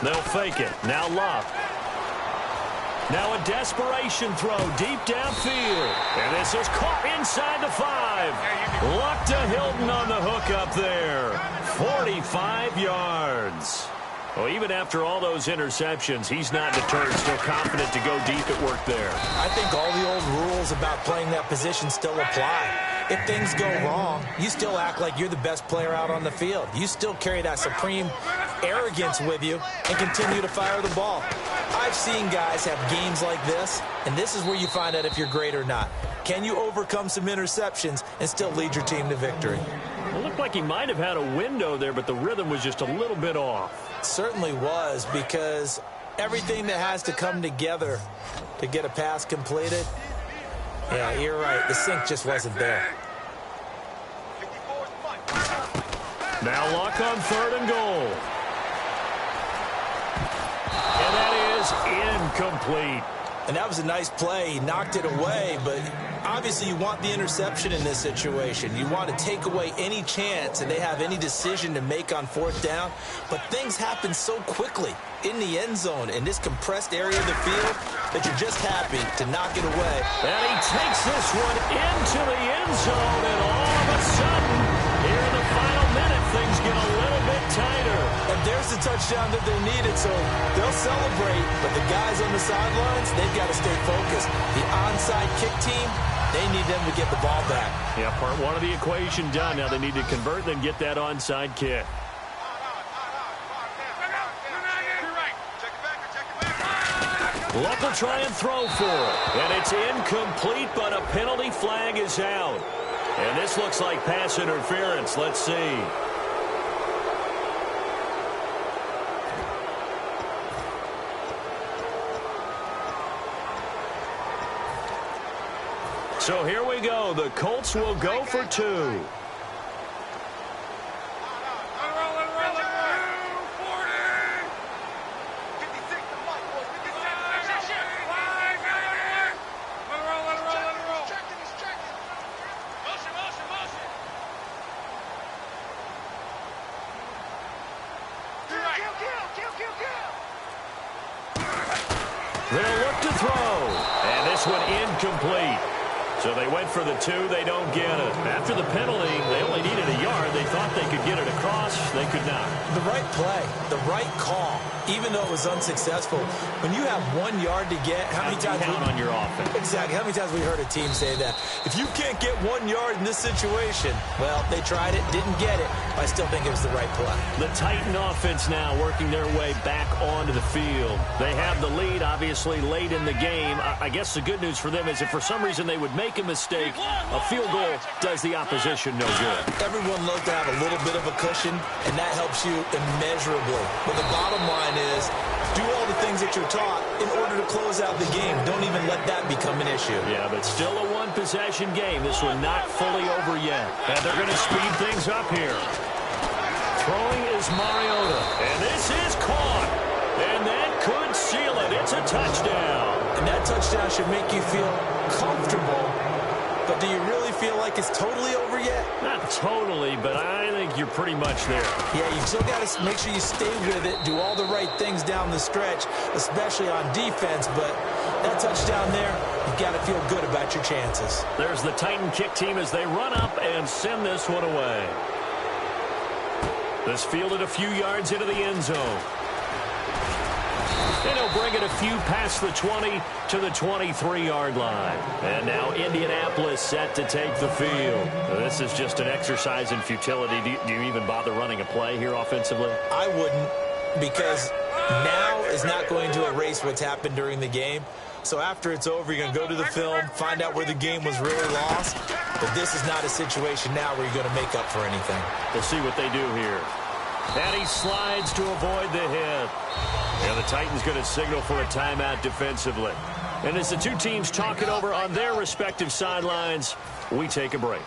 They'll fake it. Now Locke. Now a desperation throw deep downfield. And this is caught inside the 5. Luck to Hilton on the hook up there. 45 yards. Well, even after all those interceptions, he's not deterred, still confident to go deep at work there. I think all the old rules about playing that position still apply. If things go wrong, you still act like you're the best player out on the field. You still carry that supreme arrogance with you and continue to fire the ball. I've seen guys have games like this, and this is where you find out if you're great or not. Can you overcome some interceptions and still lead your team to victory? It looked like he might have had a window there, but the rhythm was just a little bit off. It certainly was, because everything that has to come together to get a pass completed, yeah, you're right. The sync just wasn't there. Now Luck on 3rd and goal. And that is incomplete. And that was a nice play. He knocked it away, but obviously you want the interception in this situation. You want to take away any chance and they have any decision to make on 4th down. But things happen so quickly in the end zone in this compressed area of the field that you're just happy to knock it away. And he takes this one into the end zone, and all of a sudden, here in the final minute, things get a little bit tighter. And there's the touchdown that they needed, so they'll celebrate. But the guys on the sidelines, they've got to stay focused. The onside kick team, they need them to get the ball back. Yeah, part 1 of the equation done. Now they need to convert and get that onside kick. Luck will try and throw for it. And it's incomplete, but a penalty flag is out. And this looks like pass interference. Let's see. So here we go. The Colts will go for 2. They'll look to throw. And this one incomplete. So they went for the 2. They don't get it. After the penalty, they only needed a yard. They thought they could get it across. They could not. The right play, the right call, even though it was unsuccessful. When you have 1 yard to get, how many times count on your offense? Exactly. How many times we heard a team say that? If you can't get 1 yard in this situation, well, they tried it, didn't get it. But I still think it was the right play. The Titan offense now working their way back onto the field. They have the lead, obviously, late in the game. I guess the good news for them is if for some reason they would make a mistake, a field goal does the opposition no good. Everyone loves to have a little bit of a cushion. and that helps you immeasurably. But the bottom line is, do all the things that you're taught in order to close out the game. Don't even let that become an issue. Yeah, but still a one-possession game. This one not fully over yet. And they're going to speed things up here. Throwing is Mariota. And this is caught. And that could seal it. It's a touchdown. And that touchdown should make you feel comfortable. But do you really feel like it's totally over yet? Not totally, but I think you're pretty much there. Yeah, you still got to make sure you stay with it, do all the right things down the stretch, especially on defense. But that touchdown there, you got to feel good about your chances. There's the Titan kick team as they run up and send this one away. This fielded a few yards into the end zone. And he'll bring it a few past the 20 to the 23-yard line. And now Indianapolis set to take the field. This is just an exercise in futility. Do you even bother running a play here offensively? I wouldn't, because now is not going to erase what's happened during the game. So after it's over, you're going to go to the film, find out where the game was really lost. But this is not a situation now where you're going to make up for anything. We'll see what they do here. And he slides to avoid the hit. And the Titans going to signal for a timeout defensively. And as the two teams talk it over on their respective sidelines, we take a break.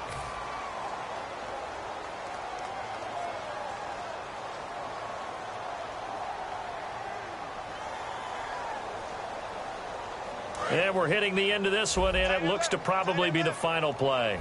And we're hitting the end of this one, and it looks to probably be the final play.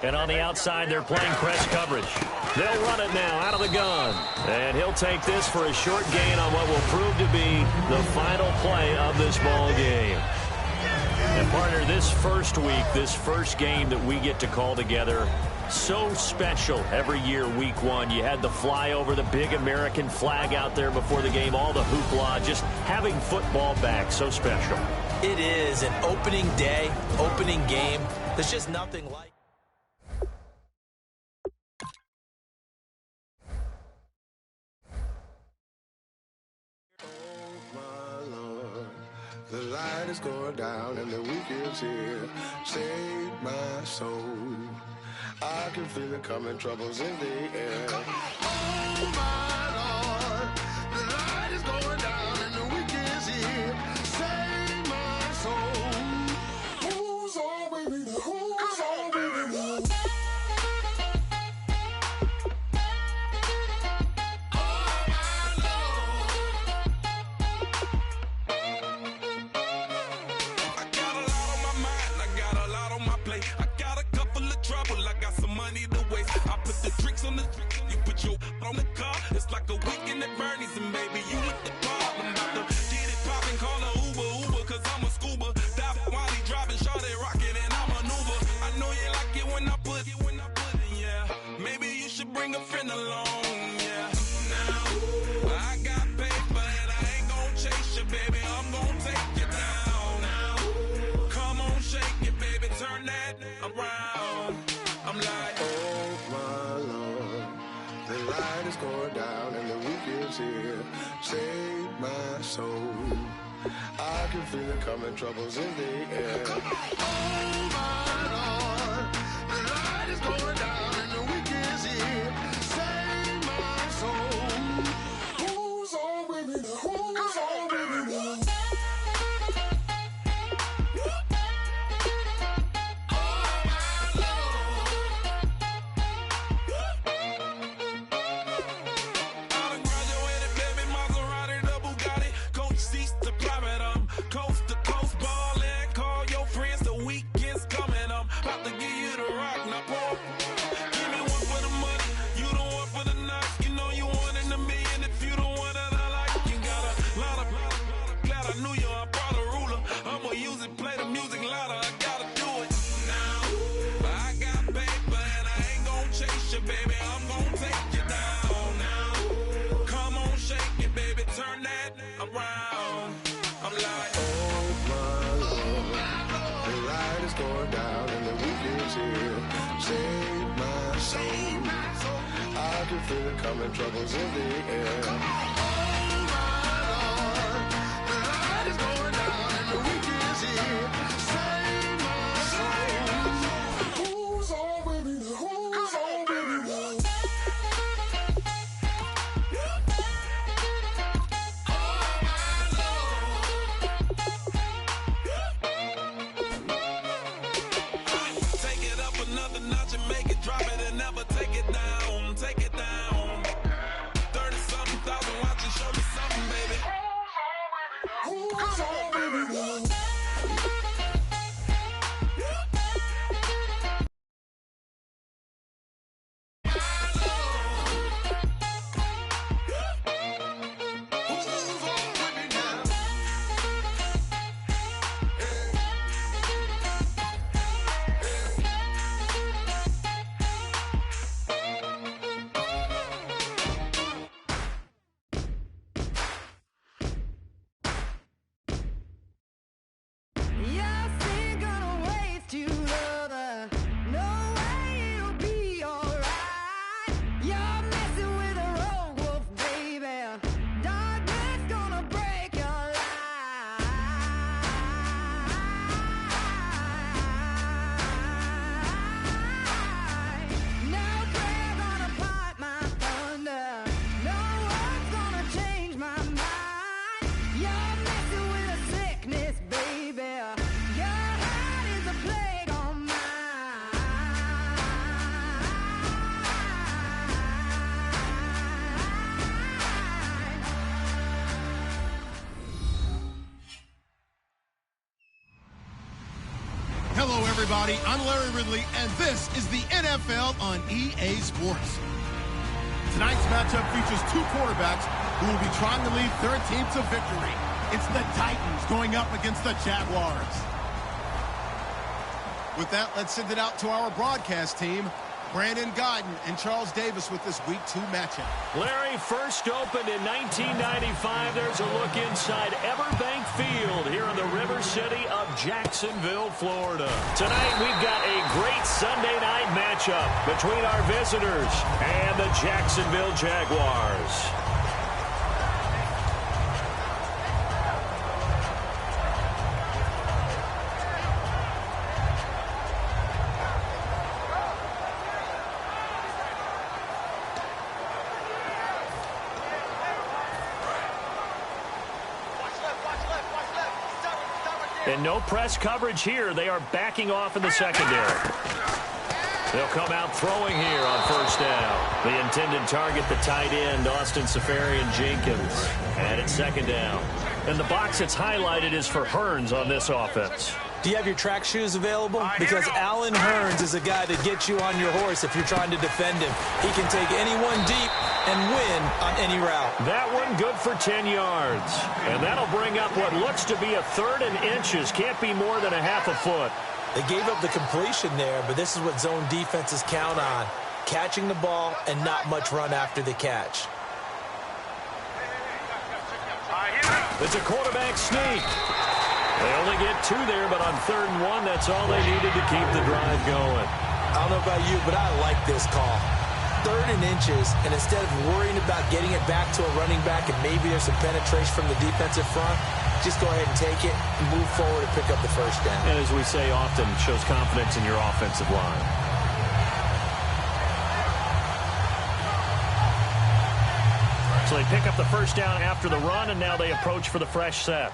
And on the outside, they're playing press coverage. They'll run it now out of the gun. And he'll take this for a short gain on what will prove to be the final play of this ball game. And, partner, this first week, this first game that we get to call together, so special every year, week one. You had the flyover, the big American flag out there before the game, all the hoopla, just having football back, so special. It is an opening day, opening game. There's just nothing like it. The light is going down and the week is here. Save my soul. I can feel it coming, troubles in the air. Oh my Lord, the light is going down and the week is here. Save my soul. Who's on with me? Who's on with me? On the car, it's like a weekend at Bernie's, and baby, you look the part. I'm about to get it poppin', call a Uber, cause I'm a scuba. Dive while he driving, shawty rockin', and I maneuver. I know you like it when I put it, yeah. Maybe you should bring a friend along, yeah. Now, I got paper, and I ain't gon' chase you, baby. I'm gon' take you down. Now, come on, shake it, baby, turn that around. I'm like, oh my Lord. The light is going down and the week is here. Save my soul. I can feel it coming, troubles in the air. Oh my Lord, the light is going down and the week is here. Save my soul. Who's on with me? Who's on with me? Feel it coming, troubles in the air. Oh my Lord, the light is going down and the week is here. Save my soul. Who's on with me? Who's on with me? Hello, everybody. I'm Larry Ridley, and this is the NFL on EA Sports. Tonight's matchup features two quarterbacks who will be trying to lead their team to victory. It's the Titans going up against the Jaguars. With that, let's send it out to our broadcast team. Brandon Guyton and Charles Davis with this Week 2 matchup. Larry, first opened in 1995. There's a look inside Everbank Field here in the River City of Jacksonville, Florida. Tonight, we've got a great Sunday night matchup between our visitors and the Jacksonville Jaguars. And no press coverage here. They are backing off in the secondary. They'll come out throwing here on first down. The intended target, the tight end, Austin Seferian-Jenkins. And it's second down. And the box that's highlighted is for Hearns on this offense. Do you have your track shoes available? Because Alan Hearns is a guy to get you on your horse if you're trying to defend him. He can take anyone deep and win on any route. That one good for 10 yards. And that'll bring up what looks to be a 3rd and inches. Can't be more than a half a foot. They gave up the completion there, but this is what zone defenses count on. Catching the ball and not much run after the catch. It's a quarterback sneak. They only get 2 there, but on 3rd and 1, that's all they needed to keep the drive going. I don't know about you, but I like this call. 3rd and inches, and instead of worrying about getting it back to a running back and maybe there's some penetration from the defensive front, just go ahead and take it and move forward and pick up the first down. And as we say often, it shows confidence in your offensive line. So they pick up the first down after the run, and now they approach for the fresh set.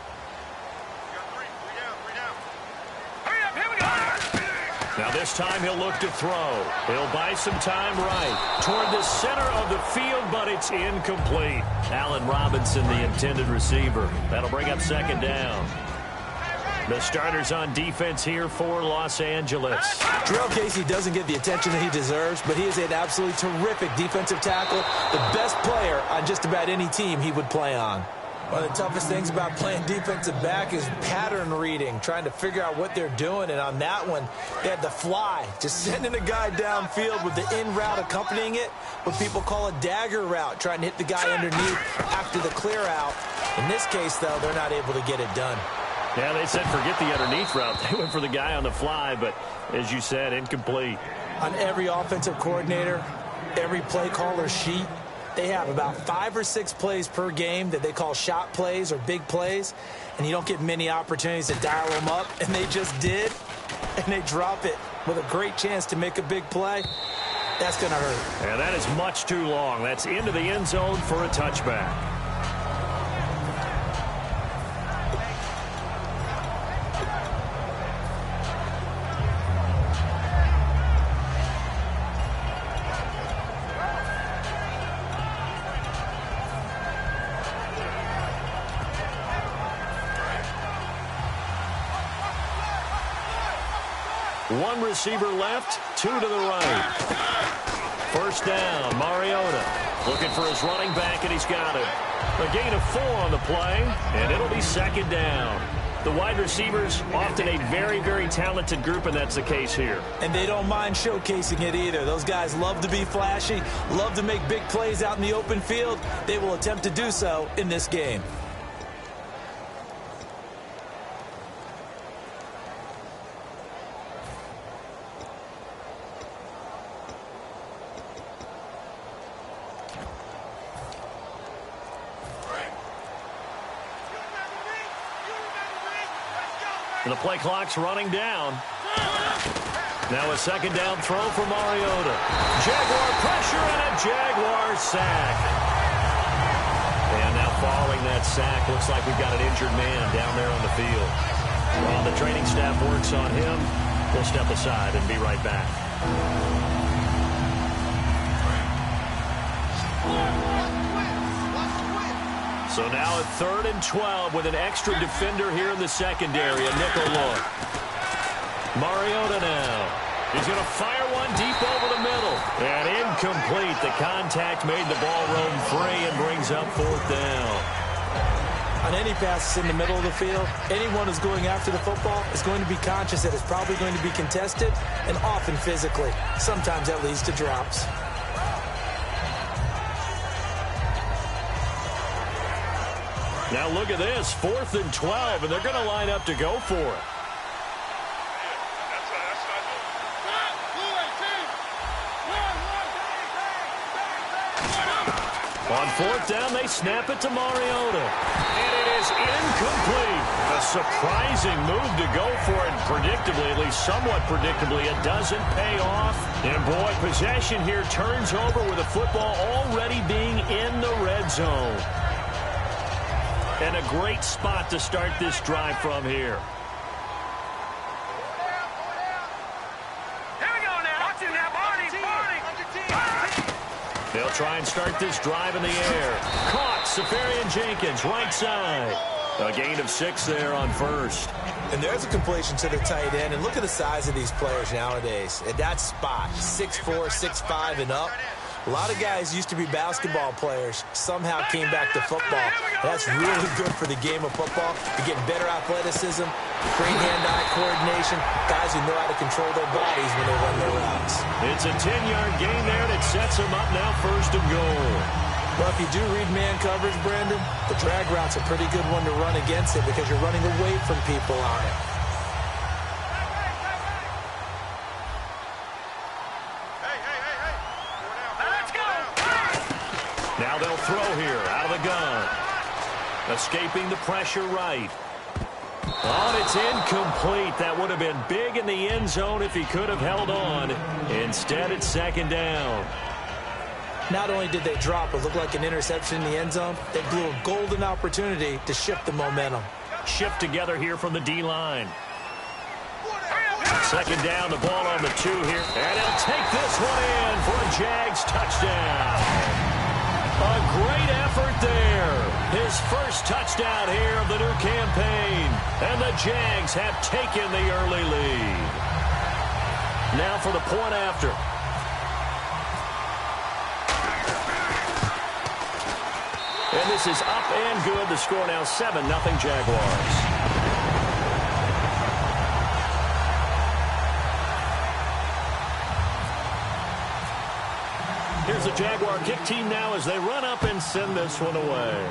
Now this time he'll look to throw. He'll buy some time right toward the center of the field, but it's incomplete. Allen Robinson, the intended receiver. That'll bring up second down. The starters on defense here for Los Angeles. Jarrell Casey doesn't get the attention that he deserves, but he is an absolutely terrific defensive tackle, the best player on just about any team he would play on. One of the toughest things about playing defensive back is pattern reading, trying to figure out what they're doing. And on that one, they had the fly, just sending a guy downfield with the in route accompanying it, what people call a dagger route, trying to hit the guy underneath after the clear out. In this case, though, they're not able to get it done. Yeah, they said forget the underneath route. They went for the guy on the fly, but as you said, incomplete. On every offensive coordinator, every play caller sheet, they have about 5 or 6 plays per game that they call shot plays or big plays, and you don't get many opportunities to dial them up, and they just did, and they drop it with a great chance to make a big play. That's going to hurt. And that is much too long. That's into the end zone for a touchback. One receiver left, 2 to the right. First down, Mariota looking for his running back, and he's got it. A gain of 4 on the play, and it'll be second down. The wide receivers, often a very, very talented group, and that's the case here. And they don't mind showcasing it either. Those guys love to be flashy, love to make big plays out in the open field. They will attempt to do so in this game. And the play clock's running down. Now a second down throw for Mariota. Jaguar pressure and a Jaguar sack. And now following that sack, looks like we've got an injured man down there on the field. While the training staff works on him, we'll step aside and be right back. So now at 3rd and 12 with an extra defender here in the secondary, a nickel look. Mariota now. He's going to fire one deep over the middle. And incomplete. The contact made the ball roam free and brings up 4th down. On any passes in the middle of the field, anyone who's going after the football is going to be conscious that it's probably going to be contested, and often physically. Sometimes that leads to drops. Now look at this, 4th and 12, and they're going to line up to go for it. On 4th down, they snap it to Mariota. And it is incomplete. A surprising move to go for it. Predictably, at least somewhat predictably, it doesn't pay off. And boy, possession here turns over with the football already being in the red zone. And a great spot to start this drive from here. They'll try and start this drive in the air. Caught. Safarian Jenkins, right side. A gain of 6 there on 1st. And there's a completion to the tight end. And look at the size of these players nowadays. At that spot, 6'4", 6'5", and up. A lot of guys used to be basketball players, somehow came back to football. That's really good for the game of football. You're getting better athleticism, great hand-eye coordination, guys who know how to control their bodies when they run their routes. It's a 10-yard gain there that sets them up now 1st and goal. Well, if you do read man coverage, Brandon, the drag route's a pretty good one to run against it because you're running away from people on it. Now they'll throw here out of the gun. Escaping the pressure right. Oh, it's incomplete. That would have been big in the end zone if he could have held on. Instead, it's 2nd down. Not only did they drop what looked like an interception in the end zone, they blew a golden opportunity to shift the momentum. Shift together here from the D-line. 2nd down, the ball on the 2 here. And he'll take this one in for a Jags touchdown. A great effort there. His first touchdown here of the new campaign. And the Jags have taken the early lead. Now for the point after. And this is up and good. The score now 7-0 Jaguars. Here's the Jaguar kick team now as they run up and send this one away.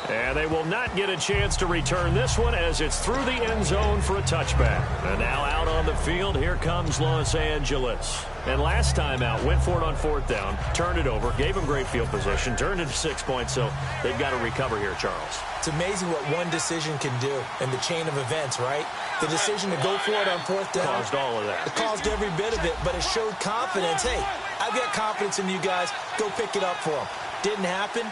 And they will not get a chance to return this one as it's through the end zone for a touchback. And now out on the field, here comes Los Angeles. And last time out, went for it on 4th down, turned it over, gave them great field position, turned it to 6 points, so they've got to recover here, Charles. It's amazing what one decision can do in the chain of events, right? The decision to go for it on 4th down. Caused all of that. It caused every bit of it, but it showed confidence. Hey, I've got confidence in you guys. Go pick it up for them. Didn't happen.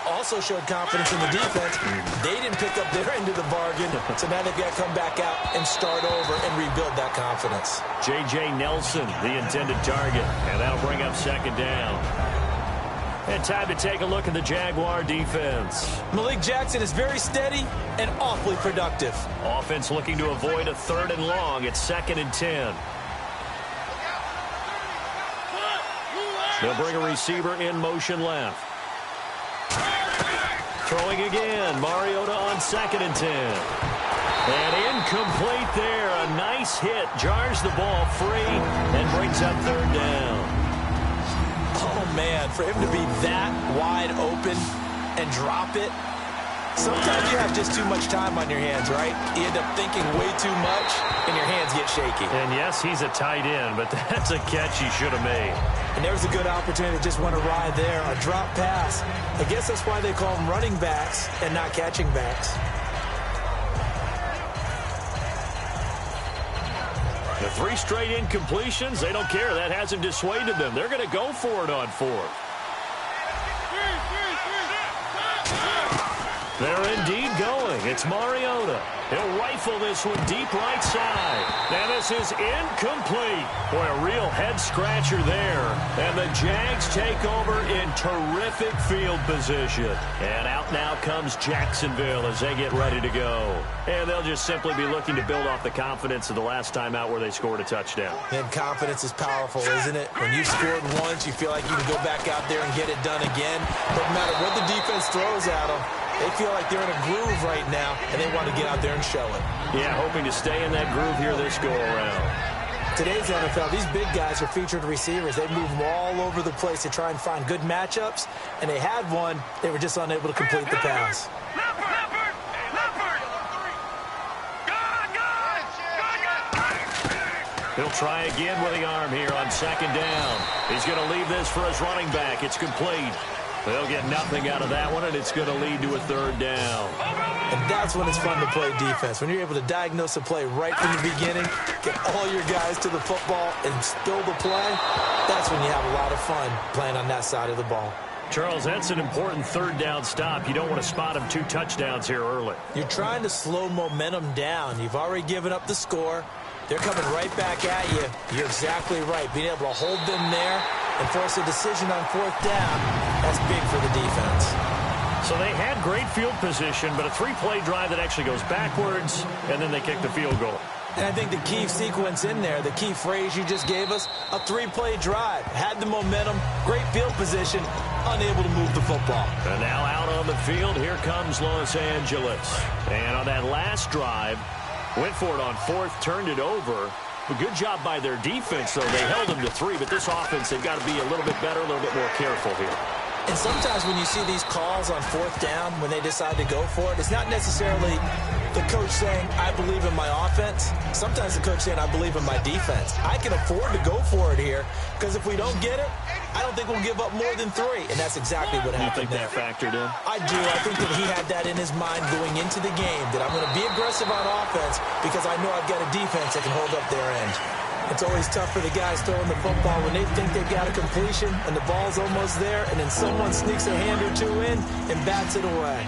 Also showed confidence in the defense. They didn't pick up their end of the bargain, so now they've got to come back out and start over and rebuild that confidence. J.J. Nelson, the intended target, and that'll bring up 2nd down. And time to take a look at the Jaguar defense. Malik Jackson is very steady and awfully productive. Offense looking to avoid a 3rd and long. It's 2nd and 10. They'll bring a receiver in motion left. Throwing again. Mariota on 2nd and 10. And incomplete there. A nice hit. Jars the ball free and brings up 3rd down. Oh, man, for him to be that wide open and drop it. Sometimes you have just too much time on your hands, right? You end up thinking way too much, and your hands get shaky. And yes, he's a tight end, but that's a catch he should have made. And there was a good opportunity to just went awry there, a drop pass. I guess that's why they call them running backs and not catching backs. The 3 straight incompletions, they don't care. That hasn't dissuaded them. They're going to go for it on 4th. They're in indeed going. It's Mariota. He'll rifle this one deep right side. And this is incomplete. Boy, a real head-scratcher there. And the Jags take over in terrific field position. And out now comes Jacksonville as they get ready to go. And they'll just simply be looking to build off the confidence of the last time out where they scored a touchdown. And confidence is powerful, isn't it? When you've scored once, you feel like you can go back out there and get it done again. No matter what the defense throws at them, they feel like they're in a groove right now, and they want to get out there and show it. Yeah, hoping to stay in that groove here this go-around. Today's NFL, these big guys are featured receivers. They move them all over the place to try and find good matchups, and they had one. They were just unable to complete the pass. He'll try again with the arm here on second down. He's going to leave this for his running back. It's complete. They'll get nothing out of that one, and it's going to lead to a third down. And that's when it's fun to play defense. When you're able to diagnose a play right from the beginning, get all your guys to the football, and spill the play, that's when you have a lot of fun playing on that side of the ball. Charles, that's an important third down stop. You don't want to spot him 2 touchdowns here early. You're trying to slow momentum down. You've already given up the score. They're coming right back at you. You're exactly right. Being able to hold them there and force a decision on fourth down, that's big for the defense. So they had great field position, but a 3-play drive that actually goes backwards, and then they kick the field goal. And I think the key sequence in there, the key phrase you just gave us, a 3-play drive. Had the momentum, great field position, unable to move the football. And now out on the field, here comes Los Angeles. And on that last drive, went for it on fourth, turned it over. A good job by their defense, though. They held them to 3, but this offense, they've got to be a little bit better, a little bit more careful here. And sometimes when you see these calls on fourth down, when they decide to go for it, it's not necessarily the coach saying, I believe in my offense. Sometimes the coach saying, I believe in my defense. I can afford to go for it here, because if we don't get it, I don't think we'll give up more than 3. And that's exactly what happened there. You think that factored in? I do. I think that he had that in his mind going into the game, that I'm going to be aggressive on offense because I know I've got a defense that can hold up their end. It's always tough for the guys throwing the football when they think they've got a completion and the ball's almost there, and then someone sneaks a hand or 2 in and bats it away.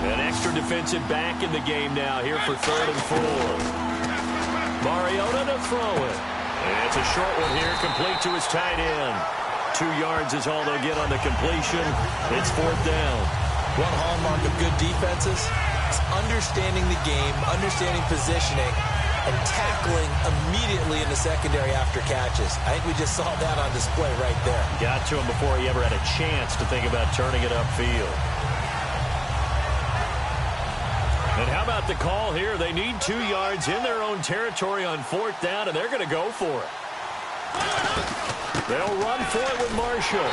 An extra defensive back in the game now here for 3rd and 4. Mariota to throw it. And it's a short one here, complete to his tight end. 2 yards is all they'll get on the completion. It's 4th down. One hallmark of good defenses is understanding the game, understanding positioning, and tackling immediately in the secondary after catches. I think we just saw that on display right there. Got to him before he ever had a chance to think about turning it upfield. And how about the call here? They need 2 yards in their own territory on 4th down, and they're going to go for it. They'll run for it with Marshall.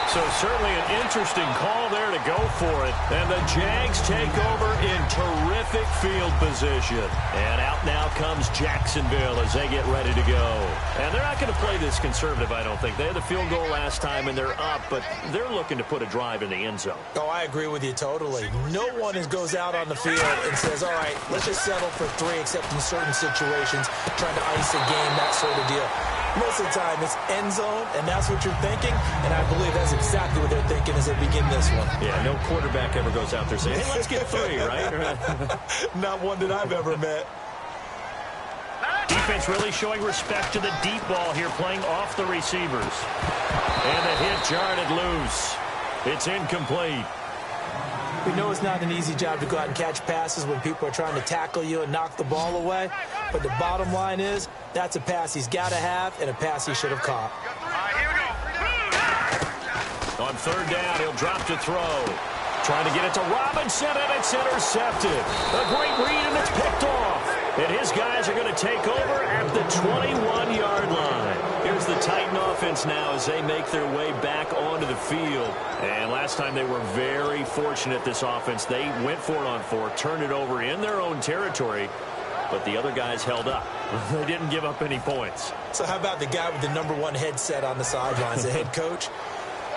So certainly an interesting call there to go for it. And the Jags take over in terrific field position. And out now comes Jacksonville as they get ready to go. And they're not going to play this conservative, I don't think. They had the field goal last time, and they're up, but they're looking to put a drive in the end zone. Oh, I agree with you totally. No one goes out on the field and says, all right, let's just settle for 3 except in certain situations, trying to ice a game, that sort of deal. Most of the time, it's end zone, and that's what you're thinking, and I believe that's exactly what they're thinking as they begin this one. Yeah, no quarterback ever goes out there saying, hey, let's get 3, right? Not one that I've ever met. Defense really showing respect to the deep ball here, playing off the receivers. And the hit jarred it loose. It's incomplete. We know it's not an easy job to go out and catch passes when people are trying to tackle you and knock the ball away. But the bottom line is, that's a pass he's got to have and a pass he should have caught. On 3rd down, he'll drop to throw. Trying to get it to Robinson, and it's intercepted. A great read, and it's picked off. And his guys are going to take over at the 21-yard line. Here's the Titan offense now as they make their way back onto the field. And last time they were very fortunate, this offense. They went for it on 4, turned it over in their own territory, but the other guys held up. They didn't give up any points. So how about the guy with the #1 headset on the sidelines, the head coach?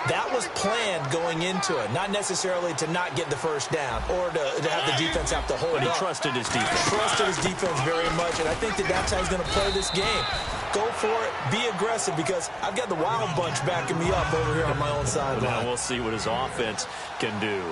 that was planned going into it, not necessarily to not get the first down or to have the defense have to hold But he up. trusted his defense. Trusted his defense very much, and I think that's how he's going to play this game. Go for it. Be aggressive, because I've got the Wild Bunch backing me up over here on my own sideline. Now we'll see what his offense can do.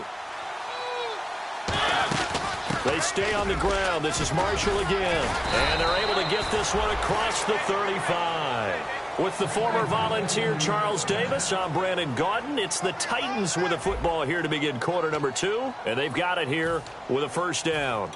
They stay on the ground. This is Marshall again. And they're able to get this one across the 35. With the former Volunteer Charles Davis, I'm Brandon Gaudin. It's the Titans with a football here to begin quarter number 2. And they've got it here with a first down.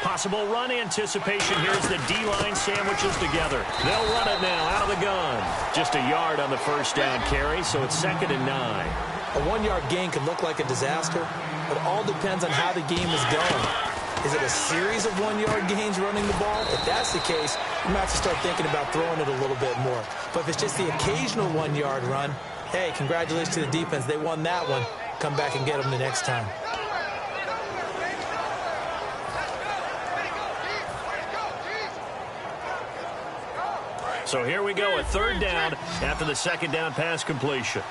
Possible run anticipation. Here's the D-line sandwiches together. They'll run it now out of the gun. Just a yard on the first down carry, so it's 2nd and 9. A 1-yard gain could look like a disaster, but it all depends on how the game is going. Is it a series of 1-yard gains running the ball? If that's the case, you might have to start thinking about throwing it a little bit more. But if it's just the occasional 1-yard run, hey, congratulations to the defense. They won that one. Come back and get them the next time. So here we go, a 3rd down after the 2nd down pass completion.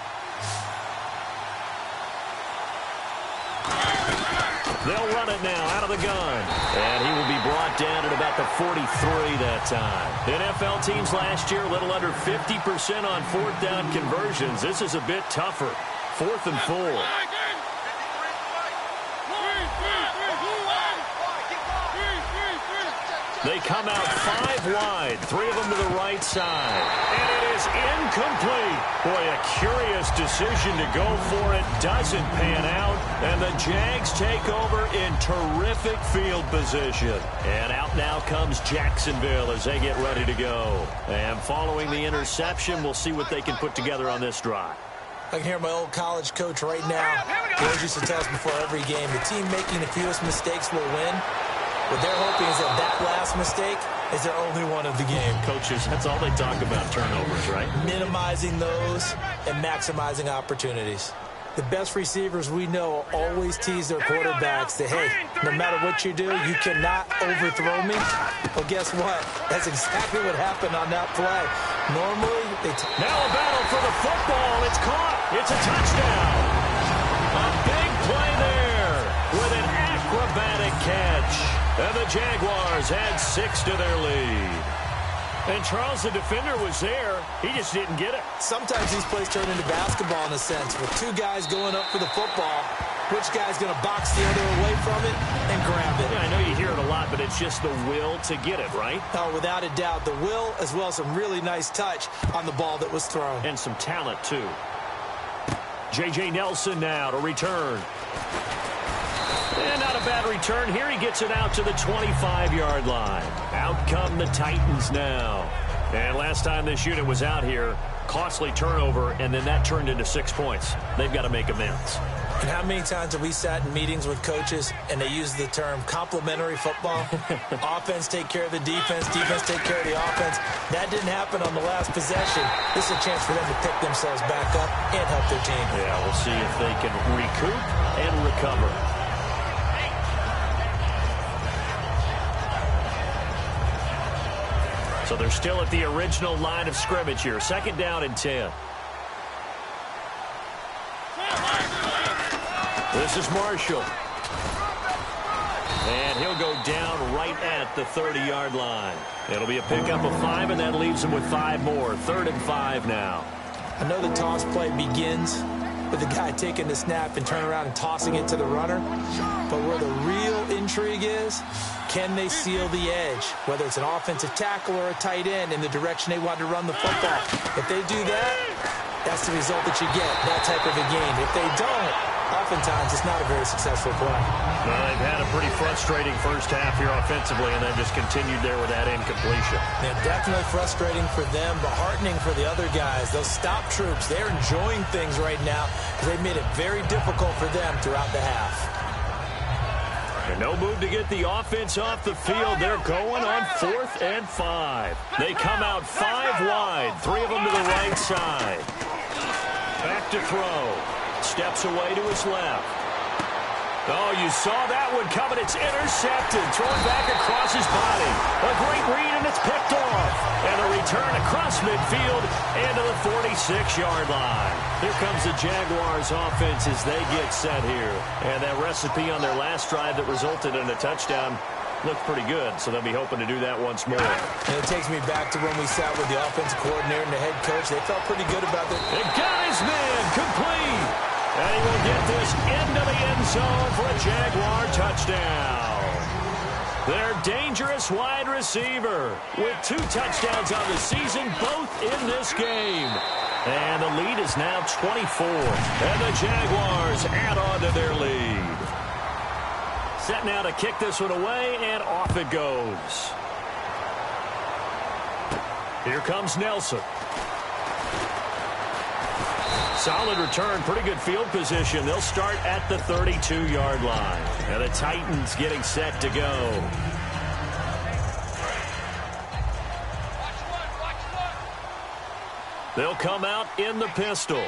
They'll run it now out of the gun. And he will be brought down at about the 43 that time. NFL teams last year, a little under 50% on 4th down conversions. This is a bit tougher. 4th and 4. They come out 5 wide, 3 of them to the right side. And it is incomplete. Boy, a curious decision to go for it. Doesn't pan out. And the Jags take over in terrific field position. And out now comes Jacksonville as they get ready to go. And following the interception, we'll see what they can put together on this drive. I can hear my old college coach right now. He always used to tell us before every game, the team making the fewest mistakes will win. What they're hoping is that last mistake is their only one of the game. Coaches, that's all they talk about, turnovers, right? Minimizing those and maximizing opportunities. The best receivers we know always tease their quarterbacks that, hey, no matter what you do, you cannot overthrow me. Well, guess what? That's exactly what happened on that play. Normally, now a battle for the football. It's caught. It's a touchdown. A big play there with an acrobatic catch. And the Jaguars add 6 to their lead. And Charles, the defender, was there. He just didn't get it. Sometimes these plays turn into basketball in a sense, with 2 guys going up for the football. Which guy's going to box the other away from it and grab it? Yeah, I know you hear it a lot, but it's just the will to get it, right? Oh, without a doubt. The will, as well as some really nice touch on the ball that was thrown. And some talent, too. J.J. Nelson now to return. And not a bad return here. He gets it out to the 25-yard line. Out come the Titans now. And last time this unit was out here, costly turnover, and then that turned into 6 points. They've got to make amends. And how many times have we sat in meetings with coaches and they use the term complementary football? Offense take care of the defense, defense take care of the offense. That didn't happen on the last possession. This is a chance for them to pick themselves back up and help their team. Yeah, we'll see if they can recoup and recover. So they're still at the original line of scrimmage here. 2nd down and 10. This is Marshall. And he'll go down right at the 30-yard line. It'll be a pickup of 5, and that leaves him with 5 more. 3rd and 5 now. I know the toss play begins with the guy taking the snap and turning around and tossing it to the runner. But where the real intrigue is, can they seal the edge? Whether it's an offensive tackle or a tight end in the direction they want to run the football. If they do that, that's the result that you get, that type of a game. If they don't, oftentimes it's not a very successful play. Well, they've had a pretty frustrating first half here offensively, and then just continued there with that incompletion. Yeah, definitely frustrating for them, but heartening for the other guys. Those stop troops, they're enjoying things right now because they've made it very difficult for them throughout the half. And no move to get the offense off the field. They're going on 4th and 5. They come out 5 wide, 3 of them to the right side. Back to throw. Steps away to his left. Oh, you saw that one coming. It's intercepted. Thrown back across his body. A great read, and it's picked off. And a return across midfield and to the 46-yard line. Here comes the Jaguars offense as they get set here. And that recipe on their last drive that resulted in a touchdown looked pretty good, so they'll be hoping to do that once more. And it takes me back to when we sat with the offensive coordinator and the head coach. They felt pretty good about it. It got his man complete. And he will get this into the end zone for a Jaguar touchdown. Their dangerous wide receiver with 2 touchdowns on the season, both in this game. And the lead is now 24. And the Jaguars add on to their lead. Set now to kick this one away, and off it goes. Here comes Nelson. Solid return, pretty good field position. They'll start at the 32-yard line. And the Titans getting set to go. They'll come out in the pistol.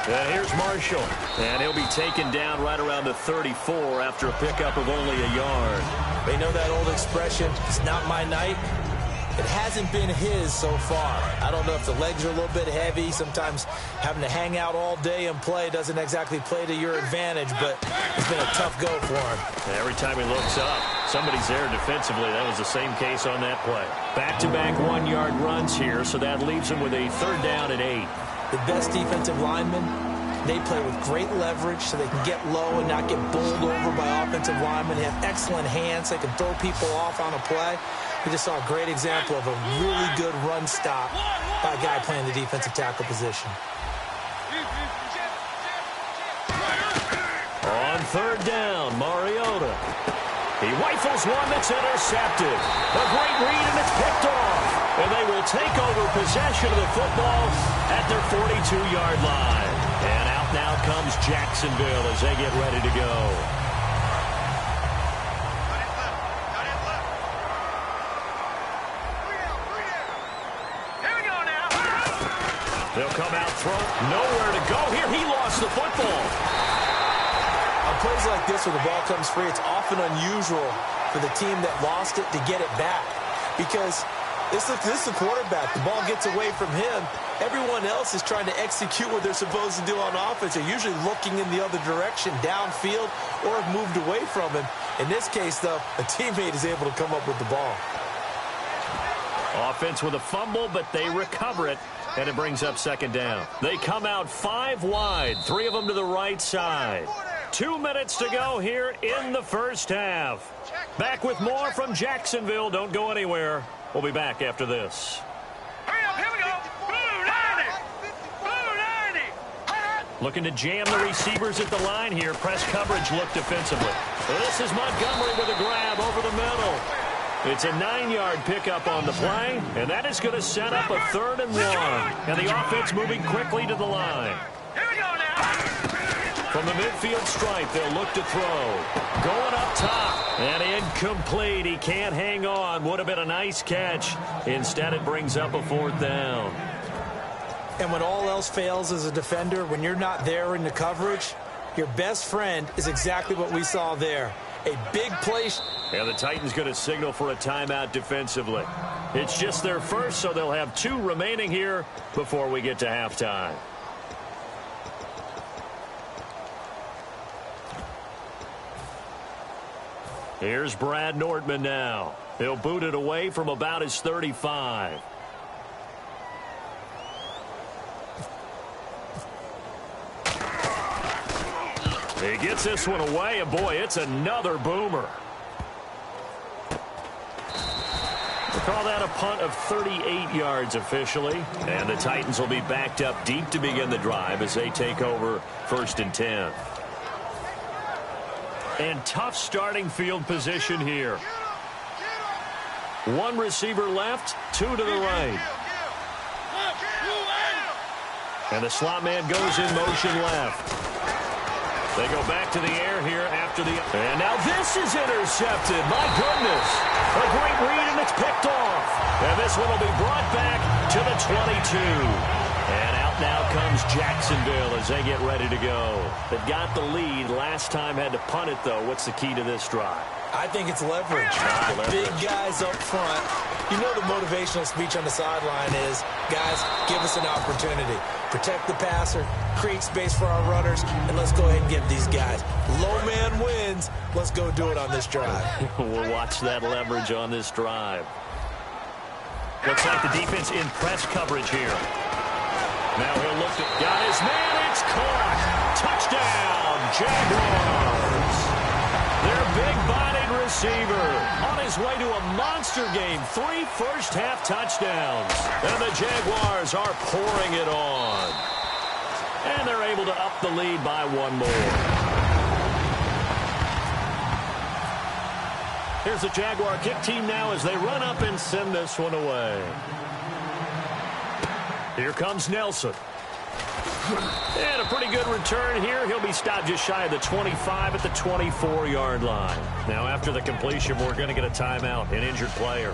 And here's Marshall. And he'll be taken down right around the 34 after a pickup of only a yard. They know that old expression, it's not my night. It hasn't been his so far. I don't know if the legs are a little bit heavy. Sometimes having to hang out all day and play doesn't exactly play to your advantage, but it's been a tough go for him. And every time he looks up, somebody's there defensively. That was the same case on that play. Back-to-back 1-yard runs here, so that leaves him with a 3rd down and 8. The best defensive linemen, they play with great leverage so they can get low and not get bowled over by offensive linemen. They have excellent hands. They can throw people off on a play. We just saw a great example of a really good run stop by a guy playing the defensive tackle position. On 3rd down, Mariota. He rifles one that's intercepted. A great read, and it's picked off. And they will take over possession of the football at their 42-yard line. And out now comes Jacksonville as they get ready to go. They'll come out, throw, nowhere to go. Here, he lost the football. On plays like this, when the ball comes free, it's often unusual for the team that lost it to get it back. Because this is the quarterback. The ball gets away from him. Everyone else is trying to execute what they're supposed to do on offense. They're usually looking in the other direction, downfield, or have moved away from him. In this case, though, a teammate is able to come up with the ball. Offense with a fumble, but they recover it. And it brings up 2nd down. They come out 5 wide, 3 of them to the right side. 2 minutes to go here in the first half. Back with more from Jacksonville. Don't go anywhere. We'll be back after this. Hurry up, here we go. Blue 90. Looking to jam the receivers at the line here. Press coverage look defensively. This is Montgomery with a grab over the middle. It's a 9-yard pickup on the play, and that is going to set up a 3rd and 1. And the offense moving quickly to the line. Here we go now. From the midfield stripe, they'll look to throw. Going up top, and incomplete. He can't hang on. Would have been a nice catch. Instead, it brings up a 4th down. And when all else fails as a defender, when you're not there in the coverage, your best friend is exactly what we saw there. A big play. And the Titans going to signal for a timeout defensively. It's just their first, so they'll have 2 remaining here before we get to halftime. Here's Brad Nordman now. He'll boot it away from about his 35. He gets this one away, and boy, it's another boomer. We'll call that a punt of 38 yards officially. And the Titans will be backed up deep to begin the drive as they take over 1st and 10. And tough starting field position here. 1 receiver left, 2 to the right. And the slot man goes in motion left. They go back to the air here after the... And now this is intercepted. My goodness. A great read, and it's picked off. And this one will be brought back to the 22. And out now comes Jacksonville as they get ready to go. They've got the lead. Last time had to punt it, though. What's the key to this drive? I think it's leverage. Big guys up front. You know the motivational speech on the sideline is, guys, give us an opportunity. Protect the passer, create space for our runners, and let's go ahead and give these guys. Low man wins. Let's go do it on this drive. We'll watch that leverage on this drive. Looks like the defense in press coverage here. Now he'll look at, got his man, it's caught. Touchdown, Jaguars. Their big-bodied receiver on his way to a monster game. 3 first-half touchdowns. And the Jaguars are pouring it on. And they're able to up the lead by 1 more. Here's the Jaguar kick team now as they run up and send this one away. Here comes Nelson. And a pretty good return here. He'll be stopped just shy of the 25 at the 24-yard line. Now, after the completion, we're going to get a timeout, an injured player.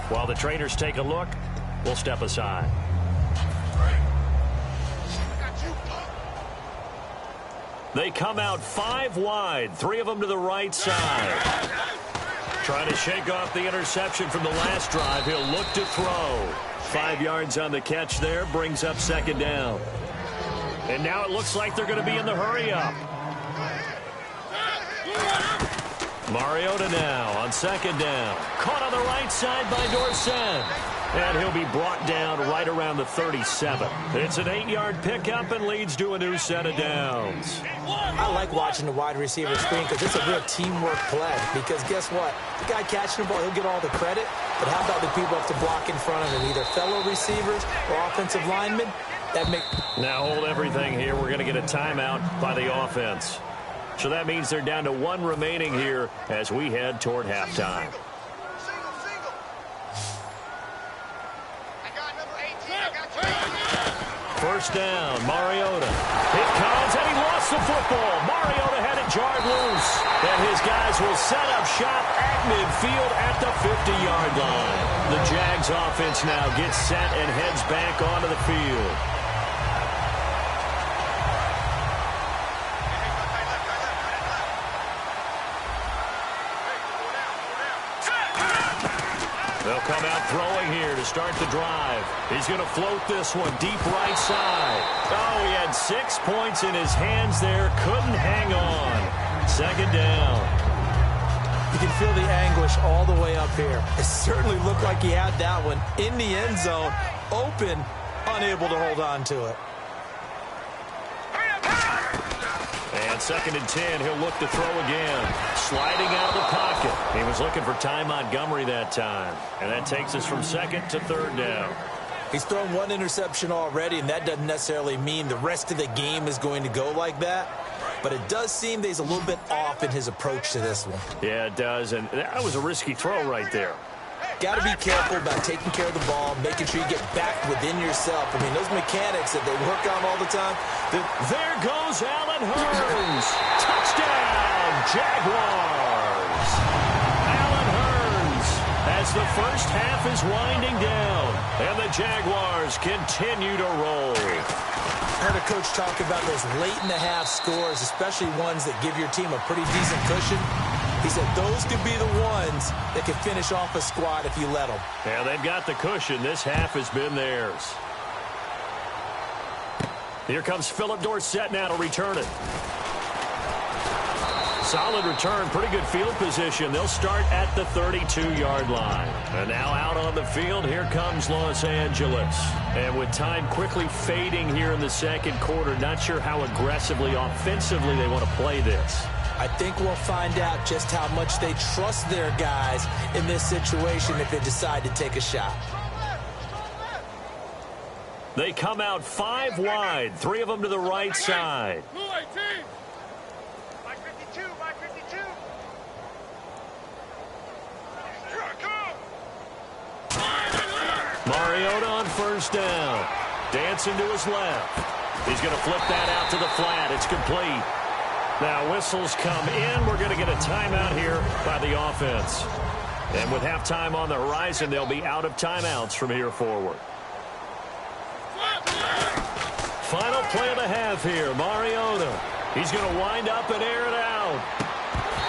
While the trainers take a look, we'll step aside. They come out 5 wide, 3 of them to the right side. Trying to shake off the interception from the last drive. He'll look to throw. 5 yards on the catch there, brings up 2nd down. And now it looks like they're going to be in the hurry-up. Mariota now on 2nd down. Caught on the right side by Dorsett. And he'll be brought down right around the 37. It's an 8-yard pickup and leads to a new set of downs. I like watching the wide receiver screen because it's a real teamwork play. Because guess what? The guy catching the ball, he'll get all the credit. But how about the people up to block in front of him, either fellow receivers or offensive linemen? Now hold everything here. We're going to get a timeout by the offense. So that means they're down to 1 remaining here as we head toward halftime. First down, Mariota. It comes, and he lost the football. Mariota had it jarred loose. And his guys will set up shop at midfield at the 50-yard line. The Jags offense now gets set and heads back onto the field. They'll come out throwing here to start the drive. He's going to float this one deep right side. Oh, he had 6 points in his hands there. Couldn't hang on. 2nd down. You can feel the anguish all the way up here. It certainly looked like he had that one in the end zone, open, unable to hold on to it. And 2nd and 10, he'll look to throw again. Sliding out of the pocket. He was looking for Ty Montgomery that time. And that takes us from 2nd to 3rd down. He's thrown 1 interception already, and that doesn't necessarily mean the rest of the game is going to go like that. But it does seem that he's a little bit off in his approach to this one. Yeah, it does. And that was a risky throw right there. Got to be careful about taking care of the ball, making sure you get back within yourself. I mean, those mechanics that they work on all the time. There goes Allen Hurns. Touchdown, Jaguars. Allen Hurns as the first half is winding down. And the Jaguars continue to roll. I heard a coach talk about those late-in-the-half scores, especially ones that give your team a pretty decent cushion. He said those could be the ones that can finish off a squad if you let them. Yeah, they've got the cushion. This half has been theirs. Here comes Philip Dorsett now to return it. Solid return, pretty good field position. They'll start at the 32-yard line. And now out on the field, here comes Los Angeles. And with time quickly fading here in the 2nd quarter, not sure how aggressively, offensively they want to play this. I think we'll find out just how much they trust their guys in this situation if they decide to take a shot. They come out 5 wide, 3 of them to the right side. Mariota on 1st down. Dancing to his left. He's going to flip that out to the flat. It's complete. Now whistles come in. We're going to get a timeout here by the offense. And with halftime on the horizon, they'll be out of timeouts from here forward. Final play of the half here. Mariota. He's going to wind up and air it out.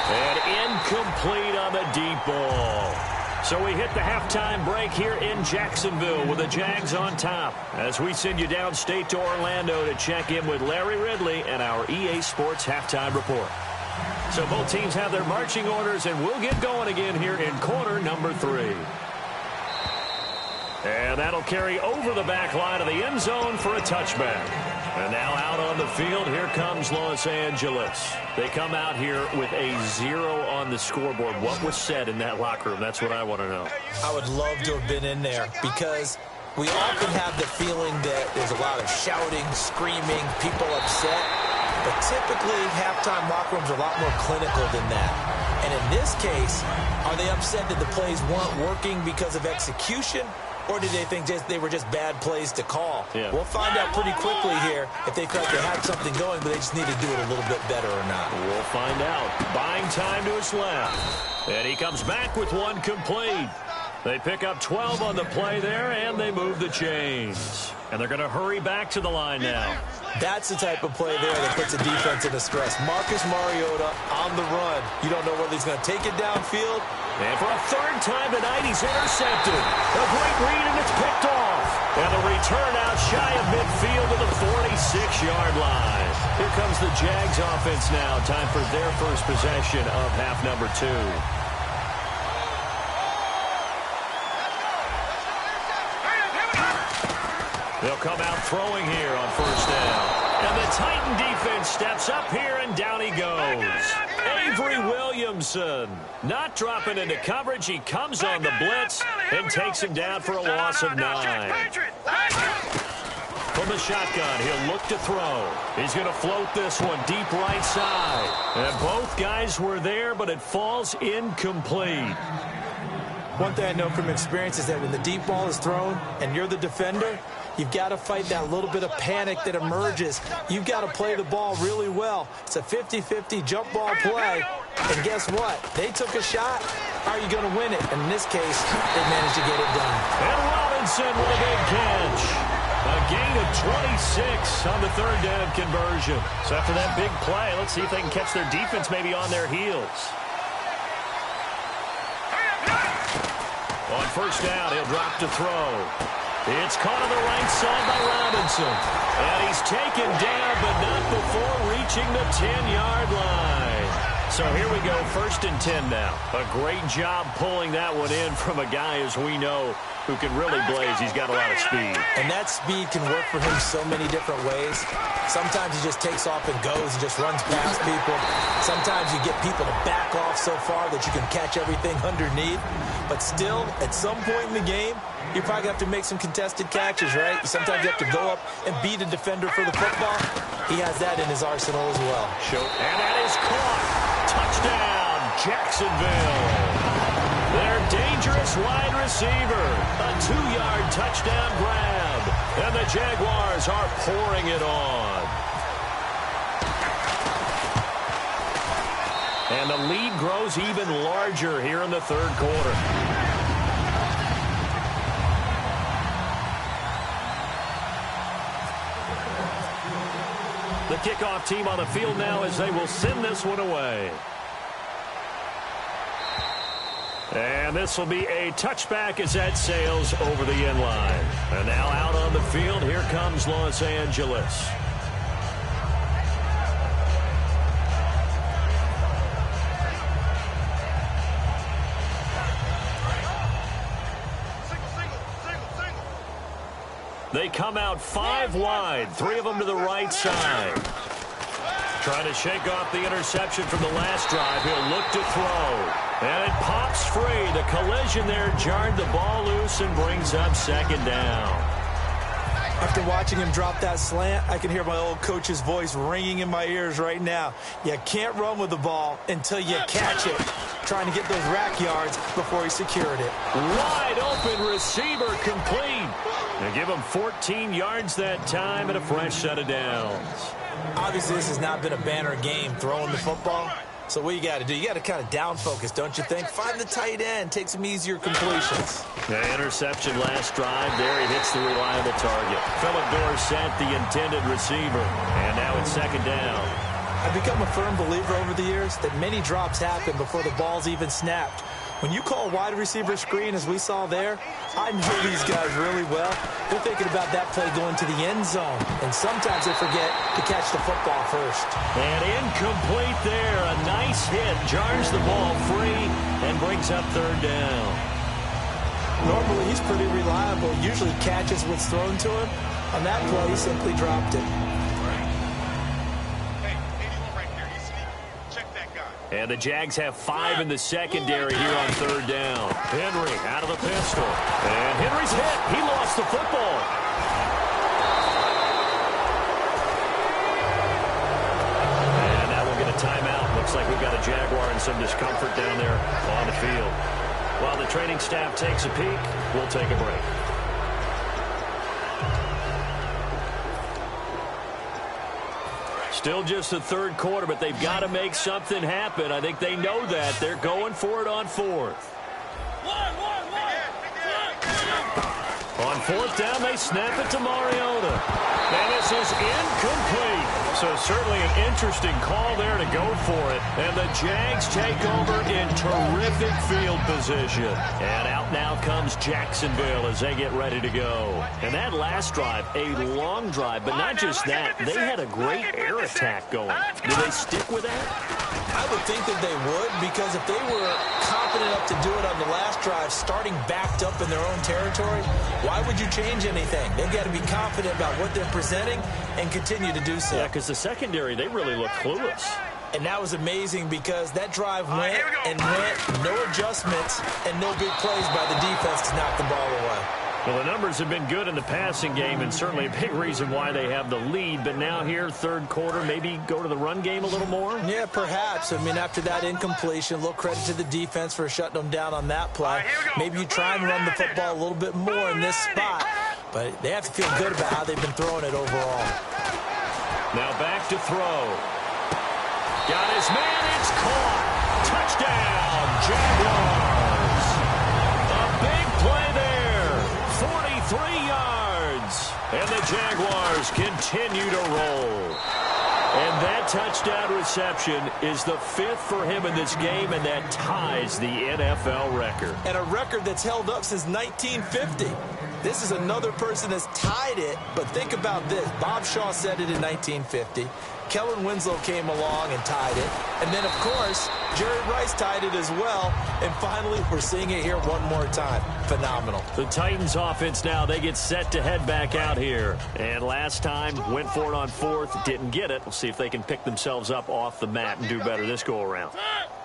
And incomplete on the deep ball. So we hit the halftime break here in Jacksonville with the Jags on top as we send you downstate to Orlando to check in with Larry Ridley and our EA Sports Halftime Report. So both teams have their marching orders, and we'll get going again here in quarter number 3. And that'll carry over the back line of the end zone for a touchback. And now out on the field, here comes Los Angeles. They come out here with a 0 on the scoreboard. What was said in that locker room? That's what I want to know. I would love to have been in there because we often have the feeling that there's a lot of shouting, screaming, people upset. But typically, halftime locker rooms are a lot more clinical than that. And in this case, are they upset that the plays weren't working because of execution? Or did they think they were just bad plays to call? Yeah. We'll find out pretty quickly here if they felt they had something going, but they just need to do it a little bit better or not. We'll find out. Buying time to his left. And he comes back with one complete. They pick up 12 on the play there, and they move the chains. And they're going to hurry back to the line now. That's the type of play there that puts a defense into stress. Marcus Mariota on the run. You don't know whether he's going to take it downfield. And for a third time tonight, he's intercepted. A great read, and it's picked off. And the return out shy of midfield to the 46-yard line. Here comes the Jags offense now. Time for their first possession of half number 2. They'll come out throwing here on first down. And the Titan defense steps up here, and down he goes. Avery Williamson not dropping into coverage. He comes on the blitz and takes him down for a loss of 9. From the shotgun, he'll look to throw. He's going to float this one deep right side. And both guys were there, but it falls incomplete. One thing I know from experience is that when the deep ball is thrown and you're the defender, you've got to fight that little bit of panic that emerges. You've got to play the ball really well. It's a 50-50 jump ball play. And guess what? They took a shot. How are you going to win it? And in this case, they managed to get it done. And Robinson with a big catch. A gain of 26 on the third down conversion. So after that big play, let's see if they can catch their defense maybe on their heels. On first down, he'll drop to throw. It's caught on the right side by Robinson. And he's taken down, but not before reaching the 10-yard line. So here we go, 1st and 10 now. A great job pulling that one in from a guy, as we know, who can really blaze. He's got a lot of speed. And that speed can work for him so many different ways. Sometimes he just takes off and goes and just runs past people. Sometimes you get people to back off so far that you can catch everything underneath. But still, at some point in the game, you probably have to make some contested catches, right? Sometimes you have to go up and beat a defender for the football. He has that in his arsenal as well. And that is caught. Touchdown, Jacksonville. Their dangerous wide receiver. A 2-yard touchdown grab. And the Jaguars are pouring it on. And the lead grows even larger here in the third quarter. The kickoff team on the field now as they will send this one away. And this will be a touchback as that sails over the end line. And now out on the field, here comes Los Angeles. They come out 5 wide, 3 of them to the right side. Trying to shake off the interception from the last drive. He'll look to throw. And it pops free. The collision there jarred the ball loose and brings up 2nd down. After watching him drop that slant, I can hear my old coach's voice ringing in my ears right now. You can't run with the ball until you catch it. trying to get those rack yards before he secured it. Wide open receiver complete. They give him 14 yards that time and a fresh set of downs. Obviously, this has not been a banner game throwing the football. So what you got to do, you got to kind of down focus, don't you think? Find the tight end, take some easier completions. The interception last drive. There he hits the reliable target. Philip Dorsett, the intended receiver. And now it's second down. I've become a firm believer over the years that many drops happen before the ball's even snapped. When you call a wide receiver screen, as we saw there, I know these guys really well. They're thinking about that play going to the end zone. And sometimes they forget to catch the football first. And incomplete there. A nice hit. Jars the ball free and brings up third down. Normally, he's pretty reliable. Usually catches what's thrown to him. On that play, he simply dropped it. And the Jags have 5 in the secondary here on third down. Henry out of the pistol. And Henry's hit. He lost the football. And now we'll get a timeout. Looks like we've got a Jaguar in some discomfort down there on the field. While the training staff takes a peek, we'll take a break. Still just the third quarter, but they've got to make something happen. I think they know that. They're going for it on fourth. On fourth down, they snap it to Mariota. And this is incomplete. So certainly an interesting call there to go for it. And the Jags take over in terrific field position. And out now comes Jacksonville as they get ready to go. And that last drive, a long drive, but not just that. They had a great air attack going. Do they stick with that? I would think that they would, because if they were confident enough to do it on the last drive, starting backed up in their own territory, why would you change anything? They've got to be confident about what they're presenting and continue to do so. Yeah, because the secondary, they really look clueless. And that was amazing because that drive went and went, no adjustments, and no big plays by the defense to knock the ball away. Well, the numbers have been good in the passing game, and certainly a big reason why they have the lead. But now here, third quarter, maybe go to the run game a little more? Yeah, perhaps. I mean, after that incompletion, a little credit to the defense for shutting them down on that play. Maybe you try and run the football a little bit more in this spot. But they have to feel good about how they've been throwing it overall. Now back to throw. Got his man. It's caught. Touchdown, Jaguars. A big play there. 43 yards. And the Jaguars continue to roll. And that touchdown reception is the 5th for him in this game, and that ties the NFL record. And a record that's held up since 1950. This is another person that's tied it, but think about this. Bob Shaw said it in 1950. Kellen Winslow came along and tied it. And then, of course, Jerry Rice tied it as well. And finally, we're seeing it here one more time. Phenomenal. The Titans offense now, they get set to head back out here. And last time, went for it on fourth, didn't get it. We'll see if they can pick themselves up off the mat and do better this go-around.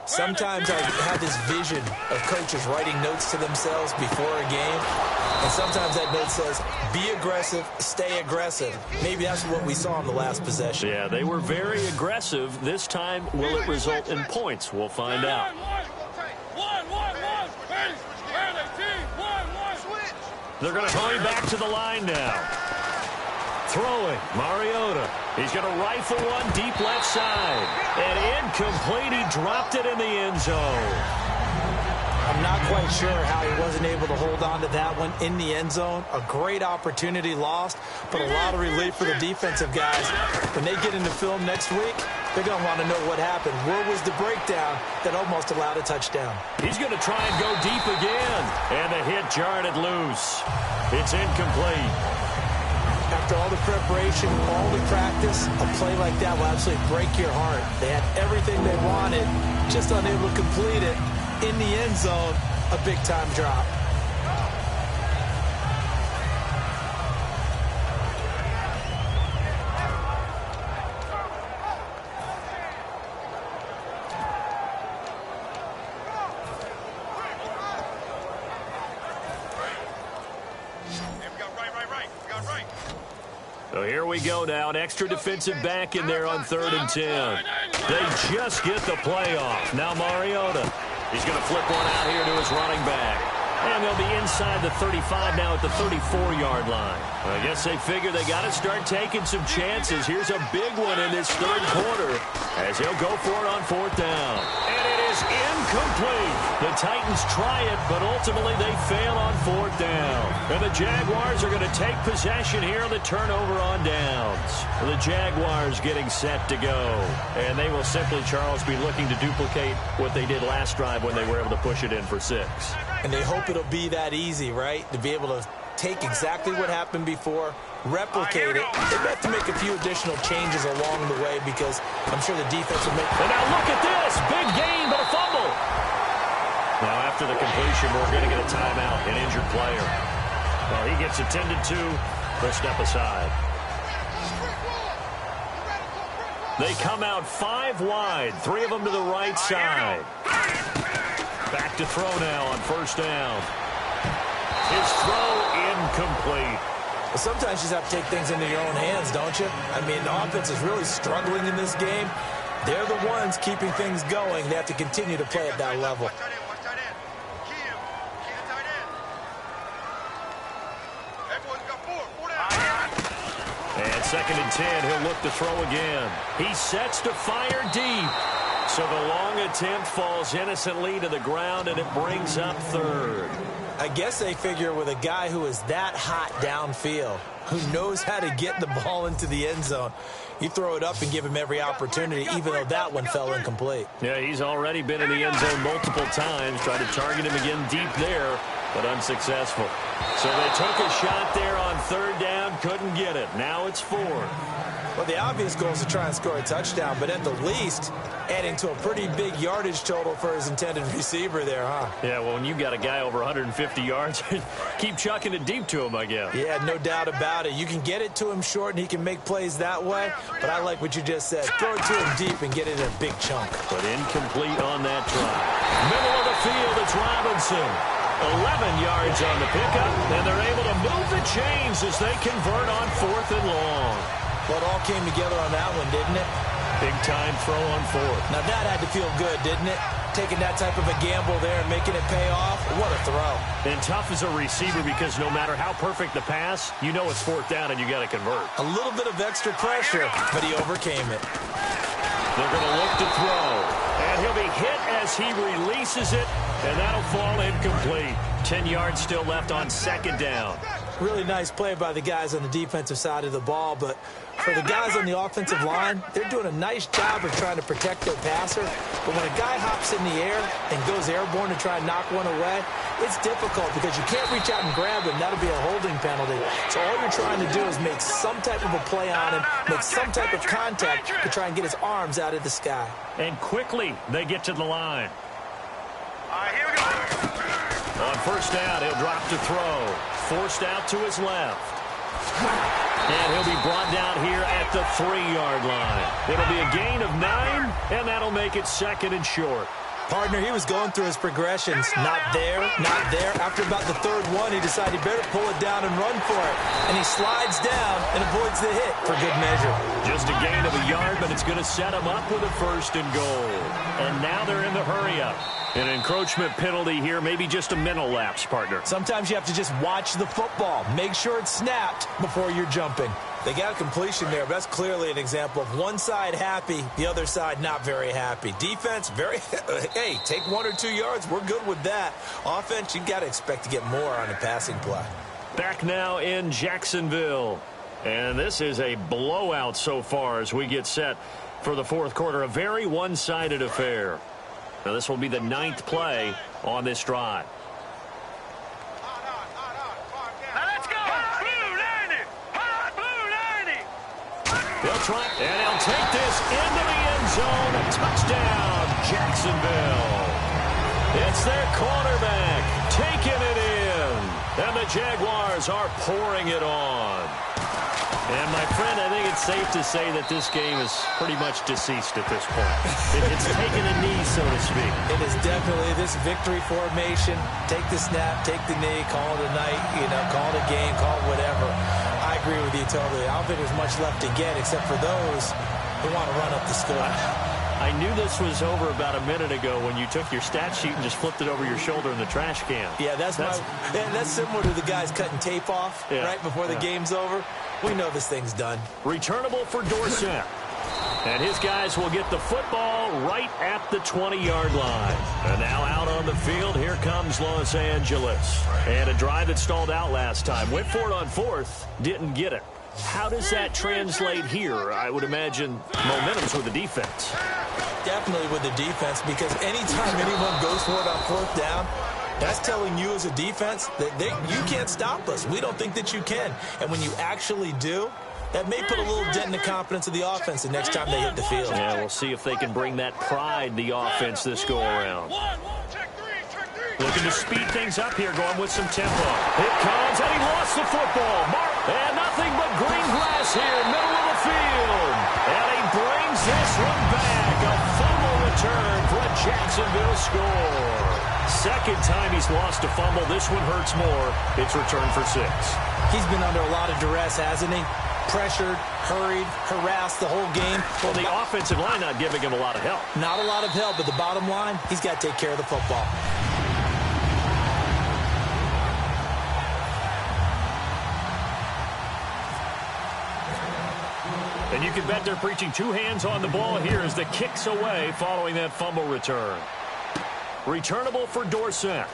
Sometimes I have this vision of coaches writing notes to themselves before a game. And sometimes that note says, be aggressive, stay aggressive. Maybe that's what we saw in the last possession. Yeah, they were very aggressive. This time, will it result in points? We'll find out. They're going to hurry back to the line now. Throwing, Mariota. He's going to rifle one deep left side. And incomplete. He dropped it in the end zone. I'm not quite sure how he wasn't able to hold on to that one in the end zone. A great opportunity lost, but a lot of relief for the defensive guys. When they get into film next week, they're going to want to know what happened. Where was the breakdown that almost allowed a touchdown? He's going to try and go deep again. And the hit jarred it loose. It's incomplete. After all the preparation, all the practice, a play like that will absolutely break your heart. They had everything they wanted, just unable to complete it. In the end zone, a big-time drop. So here we go now. An extra defensive back in there on 3rd and 10. They just get the play off. Now Mariota. He's going to flip one out here to his running back. And they'll be inside the 35 now at the 34-yard line. I guess they figure they got to start taking some chances. Here's a big one in this third quarter as he'll go for it on fourth down. And it is incomplete. The Titans try it, but ultimately they fail on fourth down. And the Jaguars are going to take possession here on the turnover on downs. The Jaguars getting set to go. And they will simply, Charles, be looking to duplicate what they did last drive when they were able to push it in for 6. And they hope it'll be that easy, right? To be able to take exactly what happened before, replicate it. They have to make a few additional changes along the way because I'm sure the defense will make... And now look at this. Big gain, but a fumble. Now after the completion, we're going to get a timeout, an injured player. Well, he gets attended to. Let's step aside. They come out 5 wide, 3 of them to the right side. Back to throw now on first down. His throw incomplete. Well, sometimes you just have to take things into your own hands, don't you? I mean, the offense is really struggling in this game. They're the ones keeping things going. They have to continue to play at that level. And 2nd and 10, he'll look to throw again. He sets to fire deep. So the long attempt falls innocently to the ground, and it brings up 3rd. I guess they figure with a guy who is that hot downfield, who knows how to get the ball into the end zone, you throw it up and give him every opportunity, even though that one fell incomplete. Yeah, he's already been in the end zone multiple times, tried to target him again deep there, but unsuccessful. So they took a shot there on 3rd down, couldn't get it. Now it's 4th. Well, the obvious goal is to try and score a touchdown, but at the least, adding to a pretty big yardage total for his intended receiver there, huh? Yeah, well, when you got a guy over 150 yards, keep chucking it deep to him, I guess. Yeah, no doubt about it. You can get it to him short, and he can make plays that way, but I like what you just said. Throw it to him deep and get it in a big chunk. But incomplete on that try. Middle of the field, it's Robinson. 11 yards on the pickup, and they're able to move the chains as they convert on 4th and long. Well, it all came together on that one, didn't it? Big-time throw on 4th. Now, that had to feel good, didn't it? Taking that type of a gamble there and making it pay off. What a throw. And tough as a receiver because no matter how perfect the pass, you know it's 4th down and you got to convert. A little bit of extra pressure, but he overcame it. They're going to look to throw. And he'll be hit as he releases it, and that'll fall incomplete. 10 yards still left on 2nd down. Really nice play by the guys on the defensive side of the ball, but for the guys on the offensive line, they're doing a nice job of trying to protect their passer. But when a guy hops in the air and goes airborne to try and knock one away, it's difficult because you can't reach out and grab him. That'll be a holding penalty. So all you're trying to do is make some type of a play on him, make some type of contact to try and get his arms out of the sky. And quickly, they get to the line. All right, here we go. On first down, he'll drop to throw. Forced out to his left. And he'll be brought down here at the 3-yard line. It'll be a gain of 9, and that'll make it 2nd and short. Partner, he was going through his progressions. Not there, not there. After about the 3rd one, he decided he better pull it down and run for it. And he slides down and avoids the hit for good measure. Just a gain of a yard, but it's going to set him up with a 1st and goal. And now they're in the hurry-up. An encroachment penalty here, maybe just a mental lapse, partner. Sometimes you have to just watch the football. Make sure it's snapped before you're jumping. They got a completion there. That's clearly an example of one side happy, the other side not very happy. Defense, very, hey, take 1 or 2 yards. We're good with that. Offense, you got to expect to get more on a passing play. Back now in Jacksonville. And this is a blowout so far as we get set for the 4th quarter. A very one-sided affair. Now, this will be the 9th play on this drive. Now let's go. Blue 90. Blue 90. They'll try, and he'll take this into the end zone. A touchdown, Jacksonville. It's their quarterback taking it in. And the Jaguars are pouring it on. And, my friend, I think it's safe to say that this game is pretty much deceased at this point. It's taken a knee, so to speak. It is definitely this victory formation. Take the snap, take the knee, call it a night, call it a game, call it whatever. I agree with you totally. I don't think there's much left to get except for those who want to run up the score. I knew this was over about a minute ago when you took your stat sheet and just flipped it over your shoulder in the trash can. Yeah, that's similar to the guys cutting tape off right before the game's over. We know this thing's done. Returnable for Dorsett. And his guys will get the football right at the 20-yard line. And now out on the field, here comes Los Angeles. And a drive that stalled out last time. Went for it on fourth, didn't get it. How does that translate here? I would imagine momentum's with the defense. Definitely with the defense, because anytime anyone goes for it on fourth down, that's telling you as a defense that you can't stop us. We don't think that you can. And when you actually do, that may put a little dent in the confidence of the offense the next time they hit the field. Yeah, we'll see if they can bring that pride, the offense, this go-around. Looking to speed things up here, going with some tempo. It comes, and he lost the football. And nothing but green grass here, middle of the field. And he brings this one back. A fumble return for a Jacksonville score. Second time he's lost a fumble. This one hurts more. It's returned for 6. He's been under a lot of duress, hasn't he? Pressured, hurried, harassed the whole game. Well, the offensive line not giving him a lot of help. Not a lot of help, but the bottom line, he's got to take care of the football. And you can bet they're preaching 2 hands on the ball here as the kick's away following that fumble return. Returnable for Dorsett.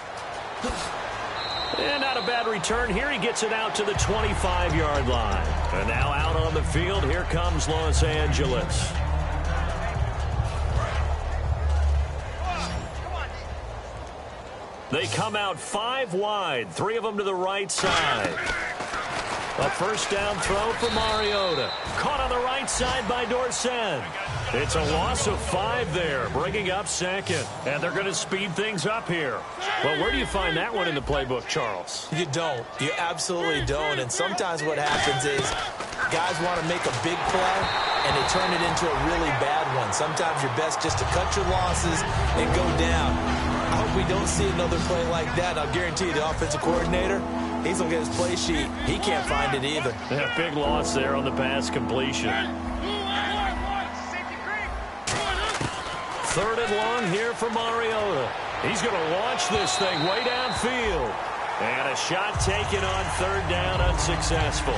And not a bad return here. He gets it out to the 25-yard line. And now out on the field, here comes Los Angeles. They come out 5 wide, 3 of them to the right side. A first down throw for Mariota. Caught on the right side by Dorsett. It's a loss of 5 there, bringing up second. And they're going to speed things up here. Well, where do you find that one in the playbook, Charles? You don't. You absolutely don't. And sometimes what happens is guys want to make a big play, and they turn it into a really bad one. Sometimes you're best just to cut your losses and go down. I hope we don't see another play like that. I'll guarantee you the offensive coordinator, he's looking at his play sheet. He can't find it either. Yeah, big loss there on the pass completion. 3rd and long here for Mariota. He's going to launch this thing way downfield. And a shot taken on 3rd down, unsuccessful.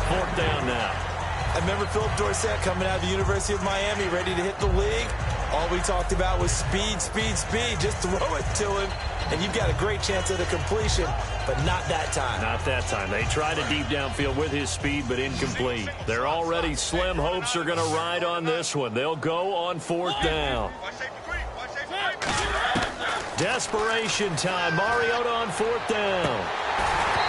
4th down now. I remember Philip Dorsett coming out of the University of Miami, ready to hit the league. All we talked about was speed, speed, speed. Just throw it to him, and you've got a great chance at a completion, but not that time. Not that time. They tried a deep downfield with his speed, but incomplete. They're already slim hopes are going to ride on this one. They'll go on 4th down. Desperation time. Mariota on 4th down.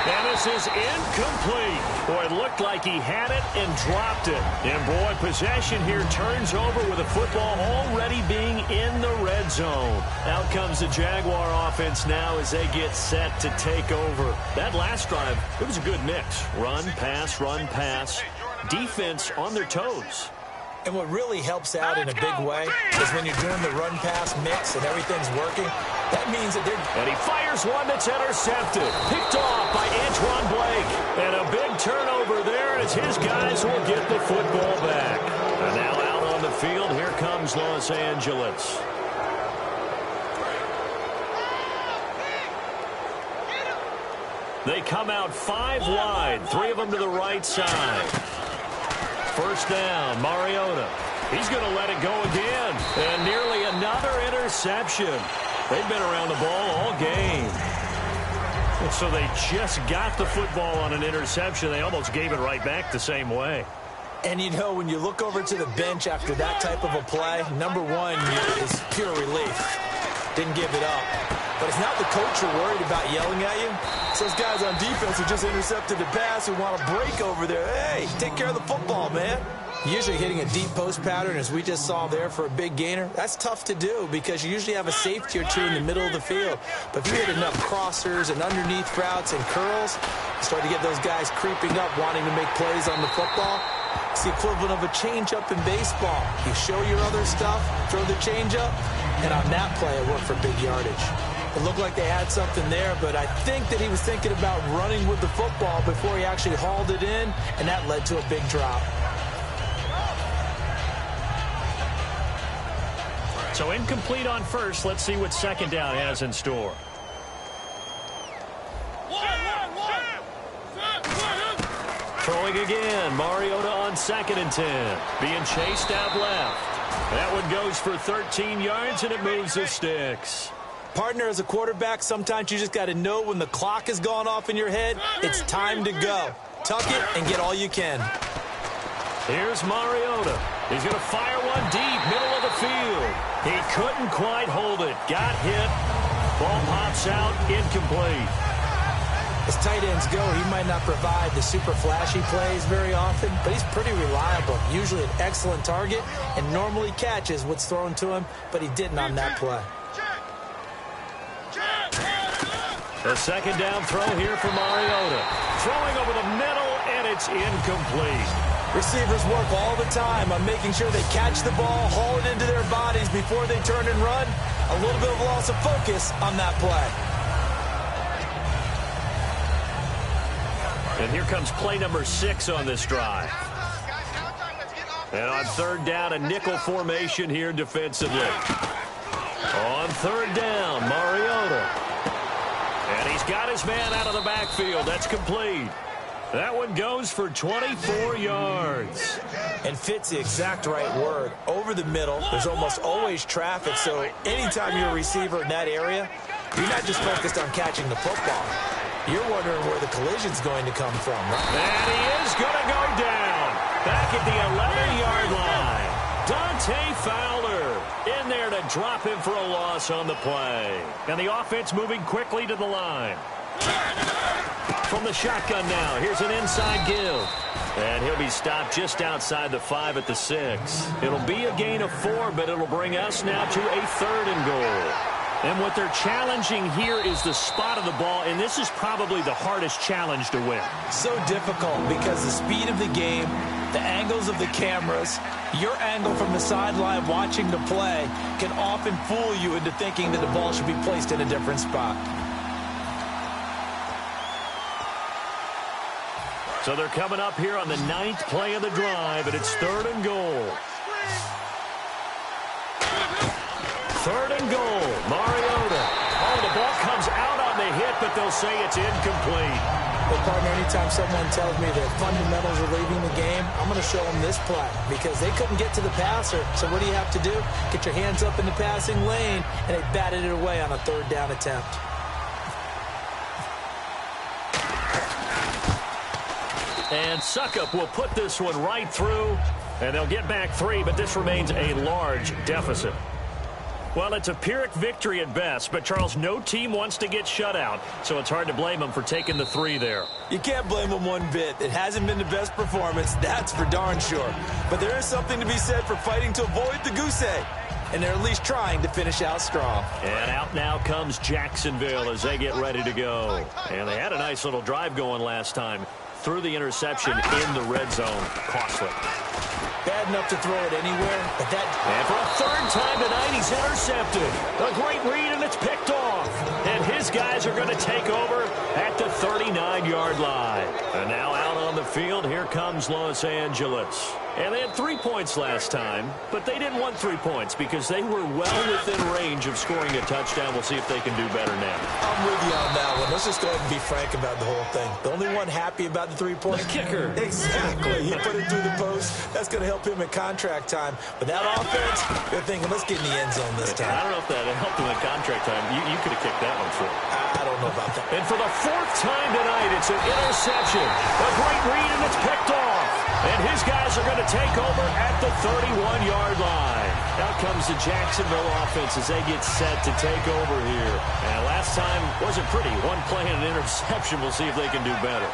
And this is incomplete. Boy, it looked like he had it and dropped it. And, boy, possession here turns over with the football already being in the red zone. Out comes the Jaguar offense now as they get set to take over. That last drive, it was a good mix. Run, pass, defense on their toes. And what really helps out in a big way is when you're doing the run-pass mix and everything's working, that means that they're... And he fires one that's intercepted. Picked off by Antoine Blake. And a big turnover there as his guys will get the football back. And now out on the field, here comes Los Angeles. They come out 5 wide, 3 of them to the right side. First down, Mariota. He's going to let it go again. And nearly another interception. They've been around the ball all game. And so they just got the football on an interception. They almost gave it right back the same way. And, you know, when you look over to the bench after that type of a play, number one is pure relief. Didn't give it up. But it's not the coach you're worried about yelling at you. It's those guys on defense who just intercepted the pass who want to break over there. Hey, take care of the football, man. Usually hitting a deep post pattern, as we just saw there for a big gainer, that's tough to do because you usually have a safety or 2 in the middle of the field. But if you hit enough crossers and underneath routes and curls, you start to get those guys creeping up, wanting to make plays on the football. It's the equivalent of a changeup in baseball. You show your other stuff, throw the changeup, and on that play, it worked for big yardage. It looked like they had something there, but I think that he was thinking about running with the football before he actually hauled it in, and that led to a big drop. So incomplete on first. Let's see what second down has in store. Throwing again. Mariota on 2nd and 10. Being chased out left. That one goes for 13 yards, and it moves the sticks. Partner, as a quarterback, sometimes you just got to know when the clock has gone off in your head, it's time to go. Tuck it and get all you can. Here's Mariota. He's going to fire one deep, middle of the field. He couldn't quite hold it. Got hit. Ball pops out, incomplete. As tight ends go, he might not provide the super flashy plays very often, but he's pretty reliable. Usually an excellent target and normally catches what's thrown to him, but he didn't on that play. The second down throw here for Mariota. Throwing over the middle, and it's incomplete. Receivers work all the time on making sure they catch the ball, haul it into their bodies before they turn and run. A little bit of loss of focus on that play. And here comes play number 6 on this drive. And on 3rd down, a nickel formation here defensively. On 3rd down, Mariota. And he's got his man out of the backfield. That's complete. That one goes for 24 yards. And fits the exact right word. Over the middle, there's almost always traffic, so anytime you're a receiver in that area, you're not just focused on catching the football. You're wondering where the collision's going to come from, right? And he is going to go down. Back at the 11-yard line. Dante Fowler in there to drop him for a loss on the play. And the offense moving quickly to the line. From the shotgun now, here's an inside give. And he'll be stopped just outside the 5 at the 6. It'll be a gain of 4, but it'll bring us now to a 3rd and goal. And what they're challenging here is the spot of the ball, and this is probably the hardest challenge to win. So difficult because the speed of the game, the angles of the cameras, your angle from the sideline watching the play can often fool you into thinking that the ball should be placed in a different spot. So they're coming up here on the 9th play of the drive, and it's 3rd and goal. 3rd and goal, Mariota. Oh, the ball comes out on the hit, but they'll say it's incomplete. Well, partner, anytime someone tells me that fundamentals are leaving the game, I'm going to show them this play because they couldn't get to the passer. So what do you have to do? Get your hands up in the passing lane, and they batted it away on a 3rd down attempt. And Suckup will put this one right through, and they'll get back 3, but this remains a large deficit. Well, it's a Pyrrhic victory at best, but, Charles, no team wants to get shut out, so it's hard to blame them for taking the 3 there. You can't blame them one bit. It hasn't been the best performance, that's for darn sure. But there is something to be said for fighting to avoid the goose egg, and they're at least trying to finish out strong. And out now comes Jacksonville as they get ready to go. And they had a nice little drive going last time. Threw the interception in the red zone. Costly. Bad enough to throw it anywhere, but that... And for a 3rd time tonight, he's intercepted. A great read, and it's picked off. And his guys are going to take over at the 39-yard line. And now out on the field, here comes Los Angeles. And they had 3 points last time, but they didn't want 3 points because they were well within range of scoring a touchdown. We'll see if they can do better now. I'm with you on that one. Let's just go ahead and be frank about the whole thing. The only one happy about the 3 points... The kicker. Exactly. He put it through the post. That's going to help him in contract time. But that offense, they're thinking, let's get in the end zone this time. I don't know if that helped him in contract time. You could have kicked that one through. I don't know about that. And for the 4th time tonight, it's an interception. A great read, and it's picked off. And his guys are going to take over at the 31-yard line. Out comes the Jacksonville offense as they get set to take over here. And last time wasn't pretty. 1 play and an interception. We'll see if they can do better.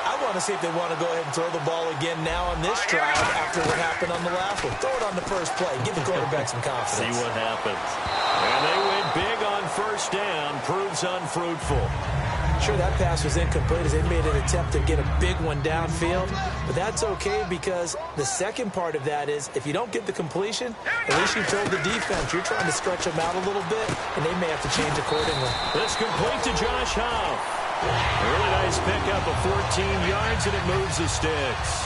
I want to see if they want to go ahead and throw the ball again now on this drive after what happened on the last one. Throw it on the first play. Give the quarterback some confidence. See what happens. And they went big on 1st down. Proves unfruitful. Sure, that pass was incomplete as they made an attempt to get a big one downfield. But that's okay because the second part of that is if you don't get the completion, at least you've told the defense you're trying to stretch them out a little bit, and they may have to change accordingly. This complete to Josh Howe. A really nice pickup of 14 yards, and it moves the sticks.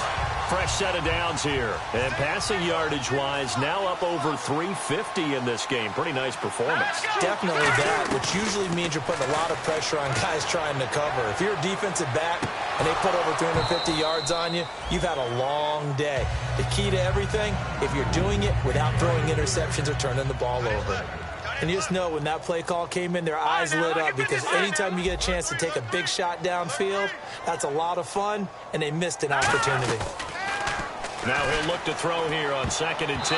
fresh set of downs here. And passing yardage-wise, now up over 350 in this game. Pretty nice performance. Definitely that, which usually means you're putting a lot of pressure on guys trying to cover. If you're a defensive back and they put over 350 yards on you, you've had a long day. The key to everything, if you're doing it without throwing interceptions or turning the ball over. And you just know when that play call came in, their eyes lit up, because anytime you get a chance to take a big shot downfield, that's a lot of fun, and they missed an opportunity. Now he'll look to throw here on 2nd and 10.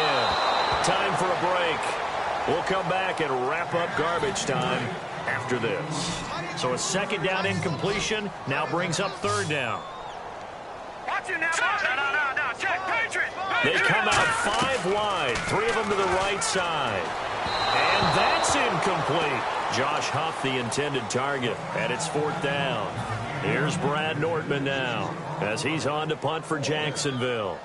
Time for a break. We'll come back and wrap up garbage time after this. So a 2nd down incompletion now brings up 3rd down. Watch it now. No. Check. Patriot. They come out 5 wide, 3 of them to the right side. And that's incomplete. Josh Huff, the intended target, and it's 4th down. Here's Brad Nortman now as he's on to punt for Jacksonville.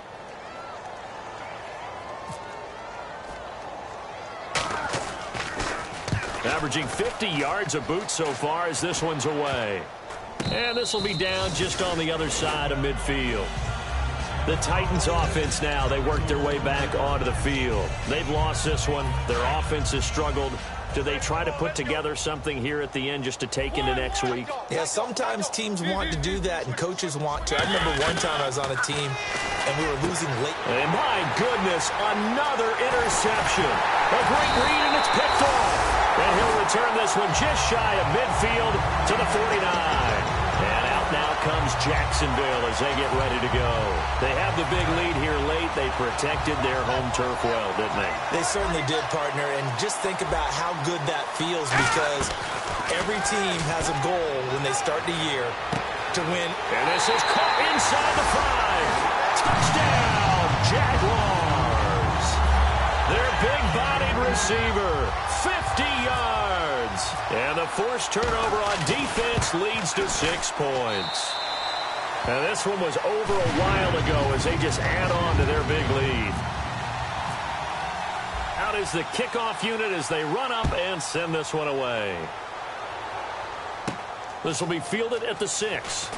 Averaging 50 yards a boot so far as this one's away. And this will be down just on the other side of midfield. The Titans offense now, they work their way back onto the field. They've lost this one. Their offense has struggled. Do they try to put together something here at the end just to take into next week? Yeah, sometimes teams want to do that and coaches want to. I remember one time I was on a team and we were losing late. And my goodness, another interception. A great read and it's picked off. And he'll return this one just shy of midfield to the 49. And out now comes Jacksonville as they get ready to go. They have the big lead here late. They protected their home turf well, didn't they? They certainly did, partner. And just think about how good that feels, because every team has a goal when they start the year to win. And this is caught inside the 5. Touchdown, Jaguars. Their big-bodied receiver, 50 yards. And the forced turnover on defense leads to 6 points. And this one was over a while ago as they just add on to their big lead. Out is the kickoff unit as they run up and send this one away. This will be fielded at the 6.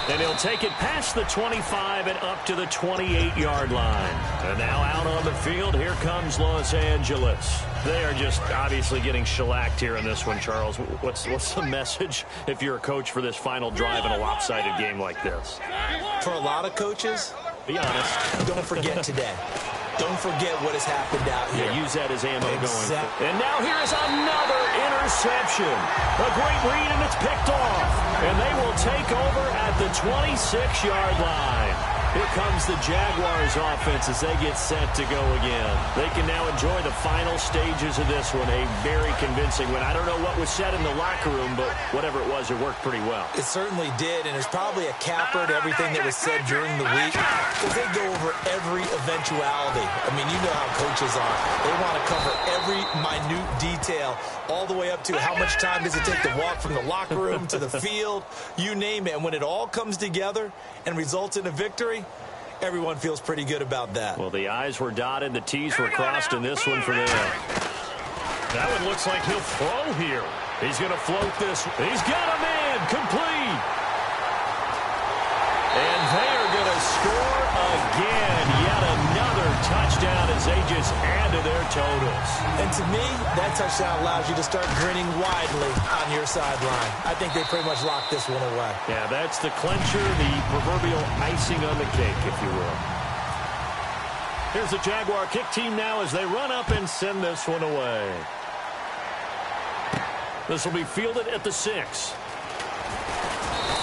And he'll take it past the 25 and up to the 28-yard line. And now out on the field, here comes Los Angeles. They are just obviously getting shellacked here in this one, Charles. What's the message if you're a coach for this final drive in a lopsided game like this? For a lot of coaches, be honest, don't forget today. Don't forget what has happened out here. Yeah, use that as ammo going. And now here is another interception. A great read, and it's picked off. And they will take over at the 26-yard line. Here comes the Jaguars offense as they get set to go again. They can now enjoy the final stages of this one. A very convincing win. I don't know what was said in the locker room, but whatever it was, it worked pretty well. It certainly did, and it's probably a capper to everything that was said during the week, because they go over every eventuality. I mean, you know how coaches are. They want to cover every minute detail, all the way up to how much time does it take to walk from the locker room to the field, you name it. And when it all comes together and results in a victory, everyone feels pretty good about that. Well, the I's were dotted, the T's were crossed in this one for them. That one looks like he'll throw here. He's going to float this. He's got a man complete. And they are going to score again. Yet another touchdown as they just add to their totals. And to me, that touchdown allows you to start grinning widely on your sideline. I think they pretty much locked this one away. Yeah, that's the clincher, the proverbial icing on the cake, if you will. Here's the Jaguar kick team now as they run up and send this one away. This will be fielded at the 6.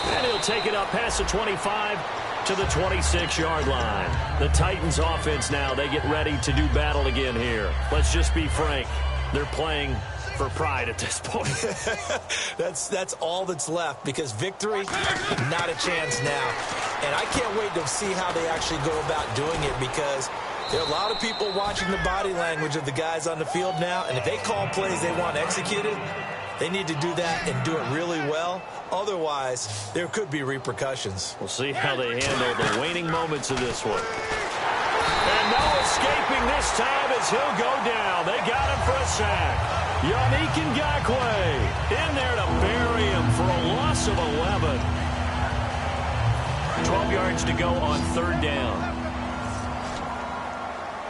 And he'll take it up past the 25 to the 26-yard line. The Titans offense now, they get ready to do battle again here. Let's just be frank. They're playing for pride at this point. That's all that's left, because victory, not a chance now. And I can't wait to see how they actually go about doing it, because there are a lot of people watching the body language of the guys on the field now, and if they call plays they want executed, they need to do that and do it really well. Otherwise, there could be repercussions. We'll see how they handle the waning moments of this one. And no escaping this time as he'll go down. They got him for a sack. Yannick Ngakoue in there to bury him for a loss of 11. 12 yards to go on 3rd down.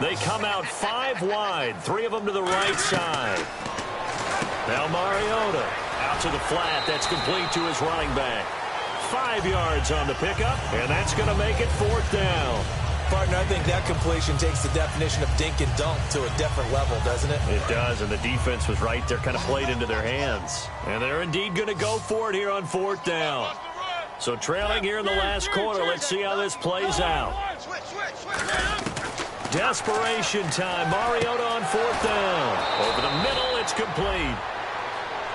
They come out 5 wide, 3 of them to the right side. Now Mariota out to the flat. That's complete to his running back. 5 yards on the pickup, and that's going to make it 4th down. Partner, I think that completion takes the definition of dink and dunk to a different level, doesn't it? It does, and the defense was right there, kind of played into their hands. And they're indeed going to go for it here on 4th down. So trailing here in the last quarter, let's see how this plays out. Desperation time. Mariota on 4th down. Over the middle, it's complete.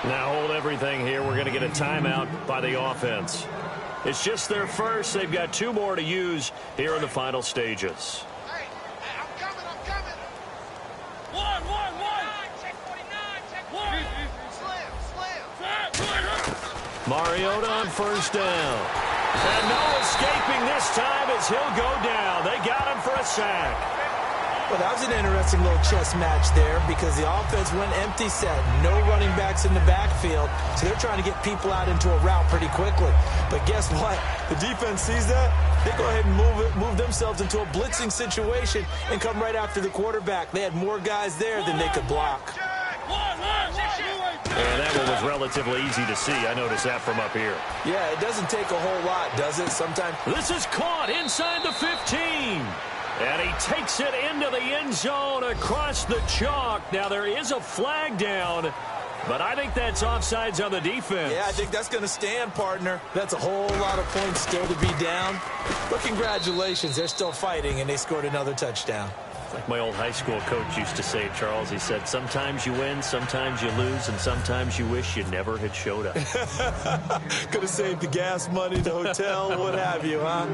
Now hold everything here. We're going to get a timeout by the offense. It's just their first. They've got 2 more to use here in the final stages. Hey, I'm coming. One. Check 49, check 1. Slam. Mariota on 1st down. And no escaping this time as he'll go down. They got him for a sack. Well, that was an interesting little chess match there because the offense went empty set. No running backs in the backfield, so they're trying to get people out into a route pretty quickly. But guess what? The defense sees that. They go ahead and move themselves into a blitzing situation and come right after the quarterback. They had more guys there than they could block. And that one was relatively easy to see. I noticed that from up here. Yeah, it doesn't take a whole lot, does it? Sometimes. This is caught inside the 15. And he takes it into the end zone across the chalk. Now, there is a flag down, but I think that's offsides on the defense. Yeah, I think that's going to stand, partner. That's a whole lot of points still to be down. But congratulations, they're still fighting, and they scored another touchdown. Like my old high school coach used to say, Charles, he said, sometimes you win, sometimes you lose, and sometimes you wish you never had showed up. Could have saved the gas money, the hotel, what have you, huh?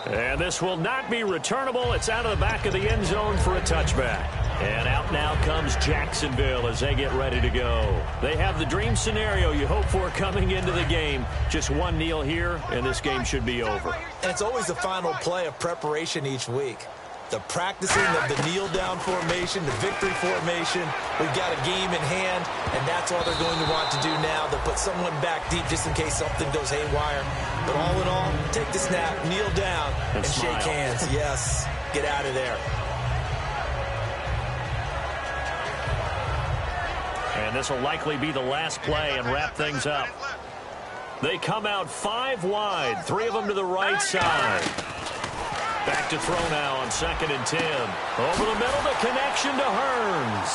And this will not be returnable. It's out of the back of the end zone for a touchback. And out now comes Jacksonville as they get ready to go. They have the dream scenario you hope for coming into the game. Just one kneel here, and this game should be over. And it's always the final play of preparation each week. The practicing of the kneel-down formation, the victory formation. We've got a game in hand, and that's all they're going to want to do now. They'll put someone back deep just in case something goes haywire. But all in all, take the snap, kneel down, and shake hands. Yes, get out of there. And this will likely be the last play and wrap things up. They come out 5 wide, 3 of them to the right side. Back to throw now on 2nd and 10. Over the middle, the connection to Hearns.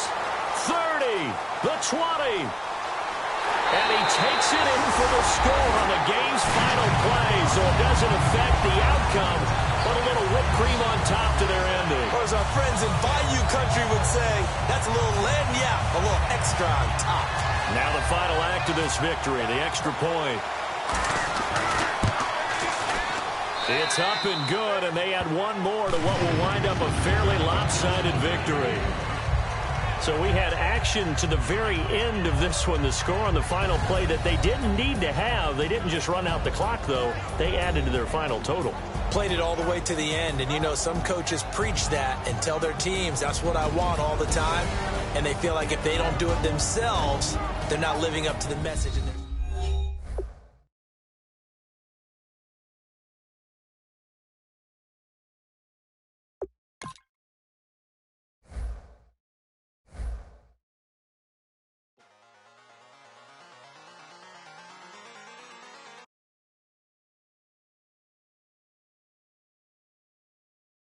30, the 20. And he takes it in for the score on the game's final play, so it doesn't affect the outcome, but a little whipped cream on top to their ending. Or as our friends in Bayou Country would say, that's a little lagniappe, a little extra on top. Now the final act of this victory, the extra point. It's up and good, and they add one more to what will wind up a fairly lopsided victory. So we had action to the very end of this one, the score on the final play that they didn't need to have. They didn't just run out the clock, though. They added to their final total. Played it all the way to the end, and you know, some coaches preach that and tell their teams, that's what I want all the time, and they feel like if they don't do it themselves, they're not living up to the message.